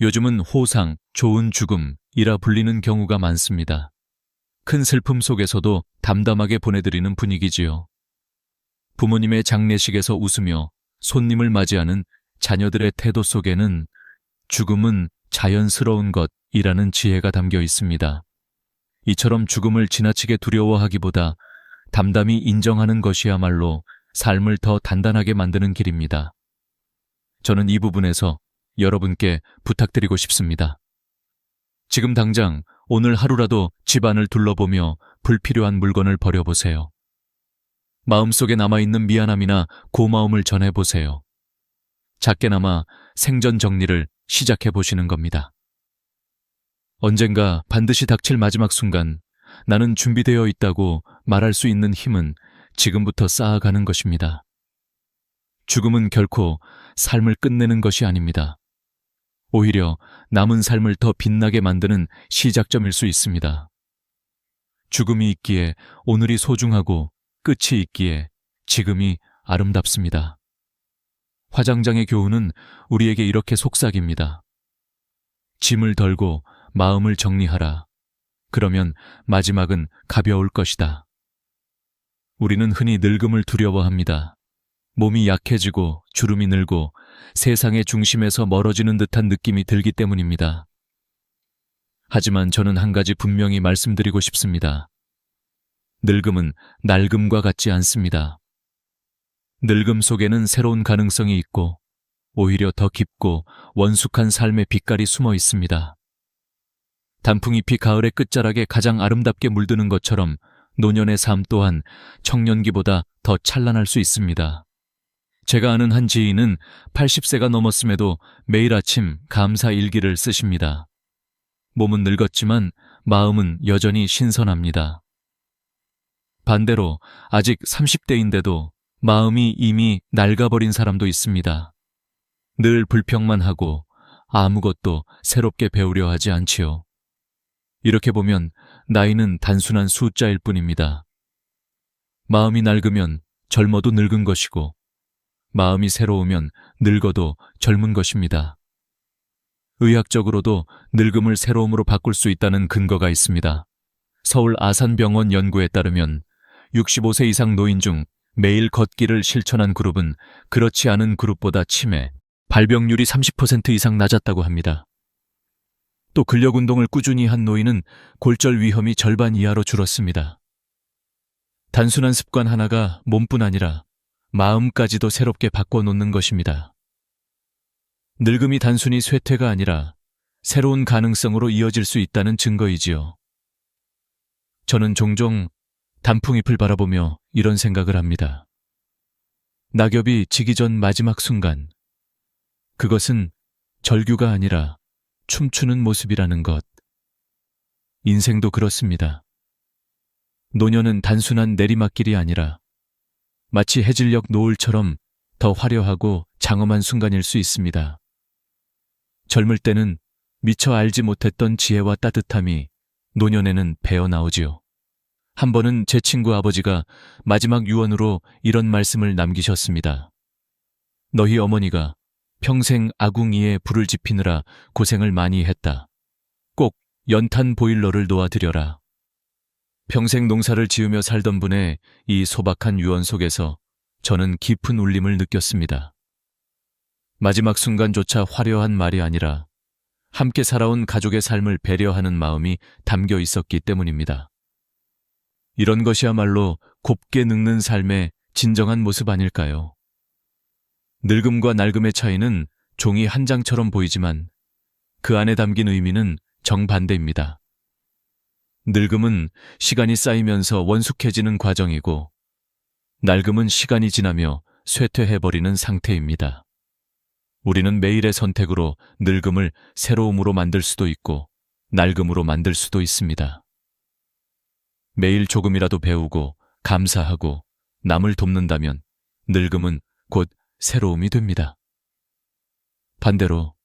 요즘은 호상, 좋은 죽음이라 불리는 경우가 많습니다. 큰 슬픔 속에서도 담담하게 보내드리는 분위기지요. 부모님의 장례식에서 웃으며 손님을 맞이하는 자녀들의 태도 속에는 죽음은 자연스러운 것이라는 지혜가 담겨 있습니다. 이처럼 죽음을 지나치게 두려워하기보다 담담히 인정하는 것이야말로 삶을 더 단단하게 만드는 길입니다. 저는 이 부분에서 여러분께 부탁드리고 싶습니다. 지금 당장 오늘 하루라도 집안을 둘러보며 불필요한 물건을 버려보세요. 마음속에 남아있는 미안함이나 고마움을 전해보세요. 작게나마 생전 정리를 시작해보시는 겁니다. 언젠가 반드시 닥칠 마지막 순간 나는 준비되어 있다고 말할 수 있는 힘은 지금부터 쌓아가는 것입니다. 죽음은 결코 삶을 끝내는 것이 아닙니다. 오히려 남은 삶을 더 빛나게 만드는 시작점일 수 있습니다. 죽음이 있기에 오늘이 소중하고 끝이 있기에 지금이 아름답습니다. 화장장의 교훈은 우리에게 이렇게 속삭입니다. 짐을 덜고 마음을 정리하라. 그러면 마지막은 가벼울 것이다. 우리는 흔히 늙음을 두려워합니다. 몸이 약해지고 주름이 늘고 세상의 중심에서 멀어지는 듯한 느낌이 들기 때문입니다. 하지만 저는 한 가지 분명히 말씀드리고 싶습니다. 늙음은 낡음과 같지 않습니다. 늙음 속에는 새로운 가능성이 있고 오히려 더 깊고 원숙한 삶의 빛깔이 숨어 있습니다. 단풍잎이 가을의 끝자락에 가장 아름답게 물드는 것처럼 노년의 삶 또한 청년기보다 더 찬란할 수 있습니다. 제가 아는 한 지인은 80세가 넘었음에도 매일 아침 감사 일기를 쓰십니다. 몸은 늙었지만 마음은 여전히 신선합니다. 반대로 아직 30대인데도 마음이 이미 낡아버린 사람도 있습니다. 늘 불평만 하고 아무것도 새롭게 배우려 하지 않지요. 이렇게 보면 나이는 단순한 숫자일 뿐입니다. 마음이 낡으면 젊어도 늙은 것이고 마음이 새로우면 늙어도 젊은 것입니다. 의학적으로도 늙음을 새로움으로 바꿀 수 있다는 근거가 있습니다. 서울 아산병원 연구에 따르면 65세 이상 노인 중 매일 걷기를 실천한 그룹은 그렇지 않은 그룹보다 치매, 발병률이 30% 이상 낮았다고 합니다. 또 근력 운동을 꾸준히 한 노인은 골절 위험이 절반 이하로 줄었습니다. 단순한 습관 하나가 몸뿐 아니라 마음까지도 새롭게 바꿔놓는 것입니다. 늙음이 단순히 쇠퇴가 아니라 새로운 가능성으로 이어질 수 있다는 증거이지요. 저는 종종 단풍잎을 바라보며 이런 생각을 합니다. 낙엽이 지기 전 마지막 순간, 그것은 절규가 아니라 춤추는 모습이라는 것. 인생도 그렇습니다. 노년은 단순한 내리막길이 아니라 마치 해질녘 노을처럼 더 화려하고 장엄한 순간일 수 있습니다. 젊을 때는 미처 알지 못했던 지혜와 따뜻함이 노년에는 배어나오지요. 한 번은 제 친구 아버지가 마지막 유언으로 이런 말씀을 남기셨습니다. 너희 어머니가 평생 아궁이에 불을 지피느라 고생을 많이 했다. 꼭 연탄 보일러를 놓아드려라. 평생 농사를 지으며 살던 분의 이 소박한 유언 속에서 저는 깊은 울림을 느꼈습니다. 마지막 순간조차 화려한 말이 아니라 함께 살아온 가족의 삶을 배려하는 마음이 담겨 있었기 때문입니다. 이런 것이야말로 곱게 늙는 삶의 진정한 모습 아닐까요? 늙음과 낡음의 차이는 종이 한 장처럼 보이지만 그 안에 담긴 의미는 정반대입니다. 늙음은 시간이 쌓이면서 원숙해지는 과정이고, 낡음은 시간이 지나며 쇠퇴해버리는 상태입니다. 우리는 매일의 선택으로 늙음을 새로움으로 만들 수도 있고, 낡음으로 만들 수도 있습니다. 매일 조금이라도 배우고, 감사하고, 남을 돕는다면 늙음은 곧 새로움이 됩니다. 반대로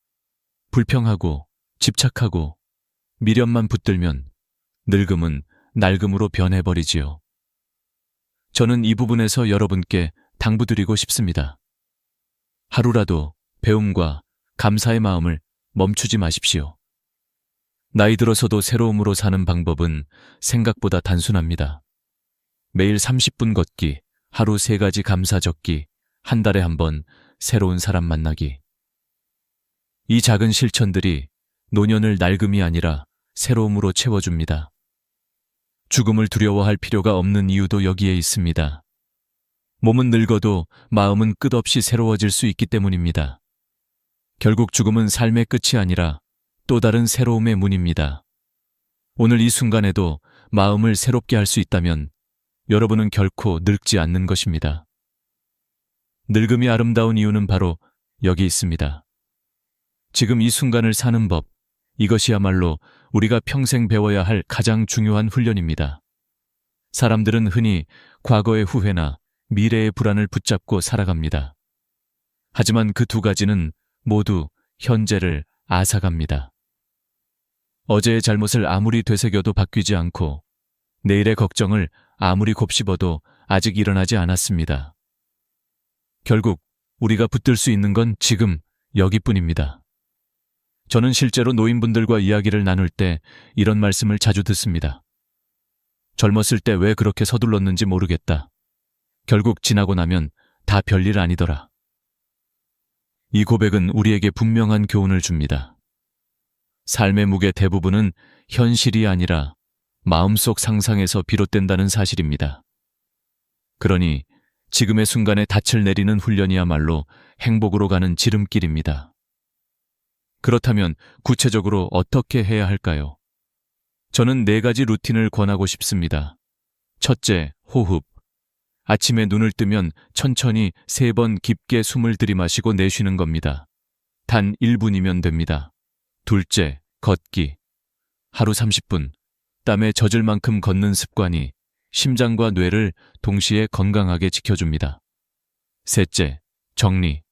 불평하고 집착하고 미련만 붙들면 늙음은 낡음으로 변해버리지요. 저는 이 부분에서 여러분께 당부드리고 싶습니다. 하루라도 배움과 감사의 마음을 멈추지 마십시오. 나이 들어서도 새로움으로 사는 방법은 생각보다 단순합니다. 매일 30분 걷기, 하루 3가지 감사 적기, 한 달에 한 번 새로운 사람 만나기. 이 작은 실천들이 노년을 낡음이 아니라 새로움으로 채워줍니다. 죽음을 두려워할 필요가 없는 이유도 여기에 있습니다. 몸은 늙어도 마음은 끝없이 새로워질 수 있기 때문입니다. 결국 죽음은 삶의 끝이 아니라 또 다른 새로움의 문입니다. 오늘 이 순간에도 마음을 새롭게 할 수 있다면 여러분은 결코 늙지 않는 것입니다. 늙음이 아름다운 이유는 바로 여기 있습니다. 지금 이 순간을 사는 법, 이것이야말로 우리가 평생 배워야 할 가장 중요한 훈련입니다. 사람들은 흔히 과거의 후회나 미래의 불안을 붙잡고 살아갑니다. 하지만 그 두 가지는 모두 현재를 앗아갑니다. 어제의 잘못을 아무리 되새겨도 바뀌지 않고 내일의 걱정을 아무리 곱씹어도 아직 일어나지 않았습니다. 결국 우리가 붙들 수 있는 건 지금 여기뿐입니다. 저는 실제로 노인분들과 이야기를 나눌 때 이런 말씀을 자주 듣습니다. 젊었을 때 왜 그렇게 서둘렀는지 모르겠다. 결국 지나고 나면 다 별일 아니더라. 이 고백은 우리에게 분명한 교훈을 줍니다. 삶의 무게 대부분은 현실이 아니라 마음속 상상에서 비롯된다는 사실입니다. 그러니 지금의 순간에 닻을 내리는 훈련이야말로 행복으로 가는 지름길입니다. 그렇다면 구체적으로 어떻게 해야 할까요? 저는 4가지 루틴을 권하고 싶습니다. 첫째, 호흡. 아침에 눈을 뜨면 천천히 3번 깊게 숨을 들이마시고 내쉬는 겁니다. 단 1분이면 됩니다. 둘째, 걷기. 하루 30분, 땀에 젖을 만큼 걷는 습관이 심장과 뇌를 동시에 건강하게 지켜줍니다. 셋째, 정리.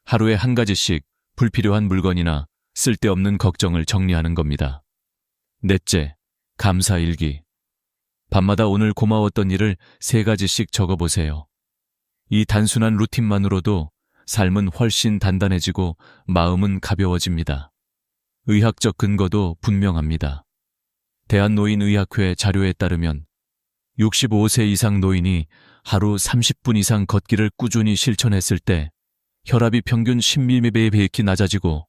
하루에 1가지씩 불필요한 물건이나 쓸데없는 걱정을 정리하는 겁니다. 넷째, 감사일기. 밤마다 오늘 고마웠던 일을 3가지씩 적어보세요. 이 단순한 루틴만으로도 삶은 훨씬 단단해지고 마음은 가벼워집니다. 의학적 근거도 분명합니다. 대한노인의학회 자료에 따르면 65세 이상 노인이 하루 30분 이상 걷기를 꾸준히 실천했을 때 혈압이 평균 10mm에 비해 낮아지고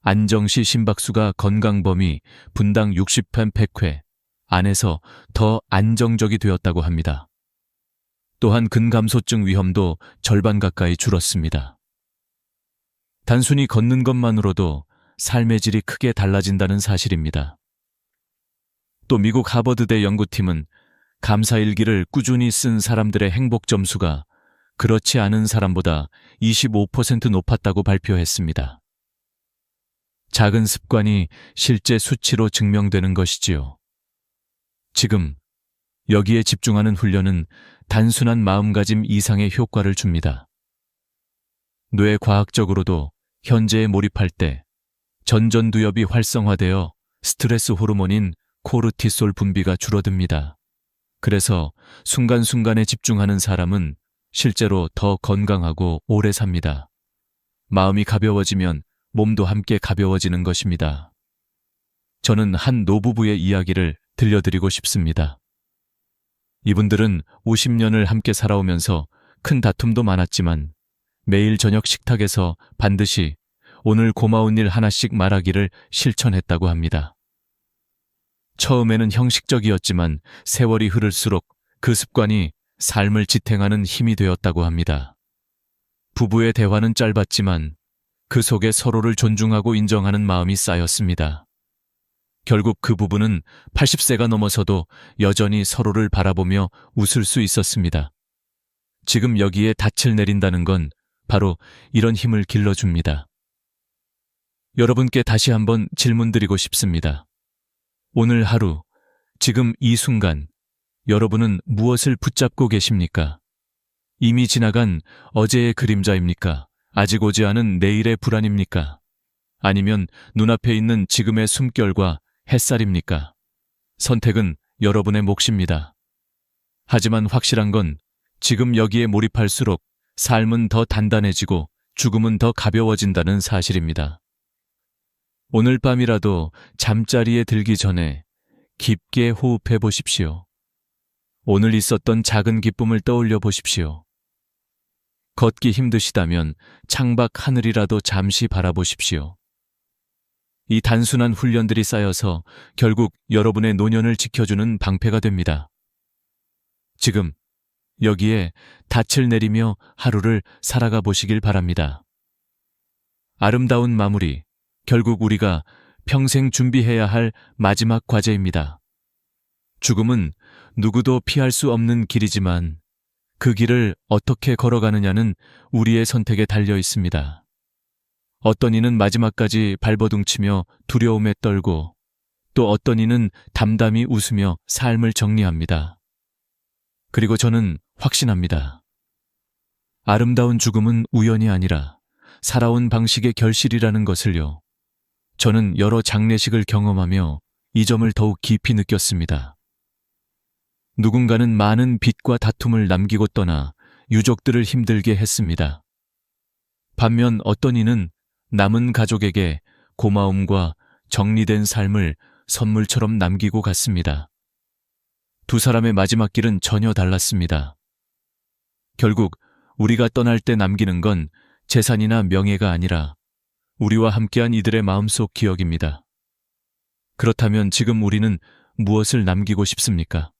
안정시 심박수가 건강 범위 분당 60편 100회 안에서 더 안정적이 되었다고 합니다. 또한 근감소증 위험도 절반 가까이 줄었습니다. 단순히 걷는 것만으로도 삶의 질이 크게 달라진다는 사실입니다. 또 미국 하버드대 연구팀은 감사일기를 꾸준히 쓴 사람들의 행복 점수가 그렇지 않은 사람보다 25% 높았다고 발표했습니다. 작은 습관이 실제 수치로 증명되는 것이지요. 지금 여기에 집중하는 훈련은 단순한 마음가짐 이상의 효과를 줍니다. 뇌 과학적으로도 현재에 몰입할 때 전전두엽이 활성화되어 스트레스 호르몬인 코르티솔 분비가 줄어듭니다. 그래서 순간순간에 집중하는 사람은 실제로 더 건강하고 오래 삽니다. 마음이 가벼워지면 몸도 함께 가벼워지는 것입니다. 저는 한 노부부의 이야기를 들려드리고 싶습니다. 이분들은 50년을 함께 살아오면서 큰 다툼도 많았지만 매일 저녁 식탁에서 반드시 오늘 고마운 일 하나씩 말하기를 실천했다고 합니다. 처음에는 형식적이었지만 세월이 흐를수록 그 습관이 삶을 지탱하는 힘이 되었다고 합니다. 부부의 대화는 짧았지만 그 속에 서로를 존중하고 인정하는 마음이 쌓였습니다. 결국 그 부부는 80세가 넘어서도 여전히 서로를 바라보며 웃을 수 있었습니다. 지금 여기에 닻을 내린다는 건 바로 이런 힘을 길러줍니다. 여러분께 다시 한번 질문드리고 싶습니다. 오늘 하루, 지금 이 순간, 여러분은 무엇을 붙잡고 계십니까? 이미 지나간 어제의 그림자입니까? 아직 오지 않은 내일의 불안입니까? 아니면 눈앞에 있는 지금의 숨결과 햇살입니까? 선택은 여러분의 몫입니다. 하지만 확실한 건 지금 여기에 몰입할수록 삶은 더 단단해지고 죽음은 더 가벼워진다는 사실입니다. 오늘 밤이라도 잠자리에 들기 전에 깊게 호흡해 보십시오. 오늘 있었던 작은 기쁨을 떠올려 보십시오. 걷기 힘드시다면 창밖 하늘이라도 잠시 바라보십시오. 이 단순한 훈련들이 쌓여서 결국 여러분의 노년을 지켜주는 방패가 됩니다. 지금 여기에 닻을 내리며 하루를 살아가 보시길 바랍니다. 아름다운 마무리, 결국 우리가 평생 준비해야 할 마지막 과제입니다. 죽음은 누구도 피할 수 없는 길이지만 그 길을 어떻게 걸어가느냐는 우리의 선택에 달려 있습니다. 어떤 이는 마지막까지 발버둥치며 두려움에 떨고 또 어떤 이는 담담히 웃으며 삶을 정리합니다. 그리고 저는 확신합니다. 아름다운 죽음은 우연이 아니라 살아온 방식의 결실이라는 것을요. 저는 여러 장례식을 경험하며 이 점을 더욱 깊이 느꼈습니다. 누군가는 많은 빚과 다툼을 남기고 떠나 유족들을 힘들게 했습니다. 반면 어떤 이는 남은 가족에게 고마움과 정리된 삶을 선물처럼 남기고 갔습니다. 두 사람의 마지막 길은 전혀 달랐습니다. 결국 우리가 떠날 때 남기는 건 재산이나 명예가 아니라 우리와 함께한 이들의 마음속 기억입니다. 그렇다면 지금 우리는 무엇을 남기고 싶습니까?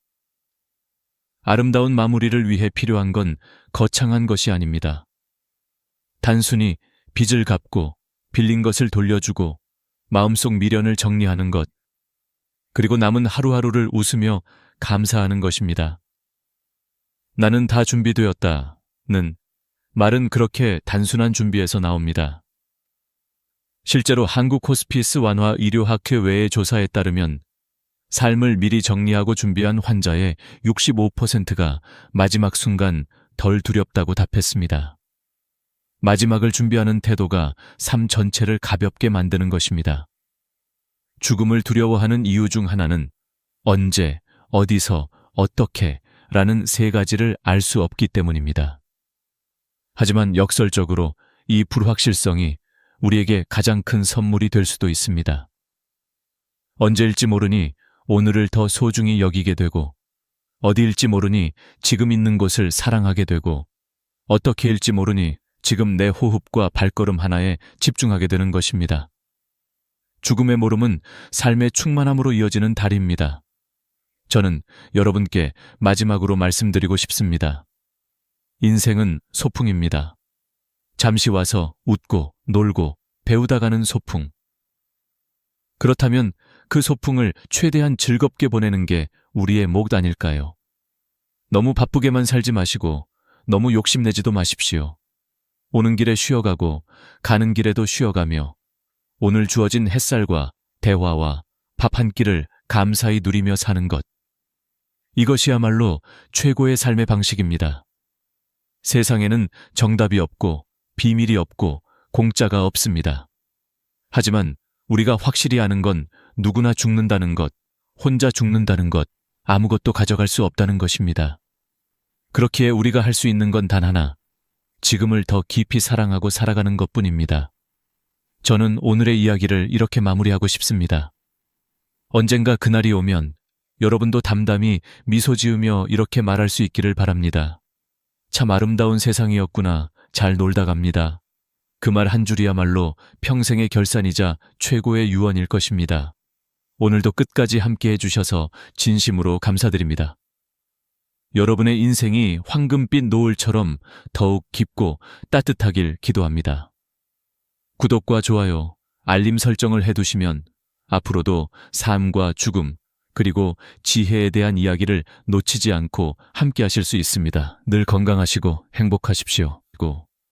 아름다운 마무리를 위해 필요한 건 거창한 것이 아닙니다. 단순히 빚을 갚고 빌린 것을 돌려주고 마음속 미련을 정리하는 것, 그리고 남은 하루하루를 웃으며 감사하는 것입니다. 나는 다 준비되었다는 말은 그렇게 단순한 준비에서 나옵니다. 실제로 한국 호스피스 완화 의료학회 외의 조사에 따르면 삶을 미리 정리하고 준비한 환자의 65%가 마지막 순간 덜 두렵다고 답했습니다. 마지막을 준비하는 태도가 삶 전체를 가볍게 만드는 것입니다. 죽음을 두려워하는 이유 중 하나는 언제, 어디서, 어떻게 라는 세 가지를 알 수 없기 때문입니다. 하지만 역설적으로 이 불확실성이 우리에게 가장 큰 선물이 될 수도 있습니다. 언제일지 모르니 오늘을 더 소중히 여기게 되고, 어디일지 모르니 지금 있는 곳을 사랑하게 되고, 어떻게일지 모르니 지금 내 호흡과 발걸음 하나에 집중하게 되는 것입니다. 죽음의 모름은 삶의 충만함으로 이어지는 달입니다. 저는 여러분께 마지막으로 말씀드리고 싶습니다. 인생은 소풍입니다. 잠시 와서 웃고 놀고 배우다 가는 소풍. 그렇다면 그 소풍을 최대한 즐겁게 보내는 게 우리의 몫 아닐까요? 너무 바쁘게만 살지 마시고 너무 욕심내지도 마십시오. 오는 길에 쉬어가고 가는 길에도 쉬어가며 오늘 주어진 햇살과 대화와 밥 한 끼를 감사히 누리며 사는 것. 이것이야말로 최고의 삶의 방식입니다. 세상에는 정답이 없고 비밀이 없고 공짜가 없습니다. 하지만 우리가 확실히 아는 건 누구나 죽는다는 것, 혼자 죽는다는 것, 아무것도 가져갈 수 없다는 것입니다. 그렇기에 우리가 할 수 있는 건 단 하나, 지금을 더 깊이 사랑하고 살아가는 것뿐입니다. 저는 오늘의 이야기를 이렇게 마무리하고 싶습니다. 언젠가 그날이 오면 여러분도 담담히 미소 지으며 이렇게 말할 수 있기를 바랍니다. 참 아름다운 세상이었구나. 잘 놀다 갑니다. 그 말 한 줄이야말로 평생의 결산이자 최고의 유언일 것입니다. 오늘도 끝까지 함께 해주셔서 진심으로 감사드립니다. 여러분의 인생이 황금빛 노을처럼 더욱 깊고 따뜻하길 기도합니다. 구독과 좋아요, 알림 설정을 해두시면 앞으로도 삶과 죽음, 그리고 지혜에 대한 이야기를 놓치지 않고 함께 하실 수 있습니다. 늘 건강하시고 행복하십시오.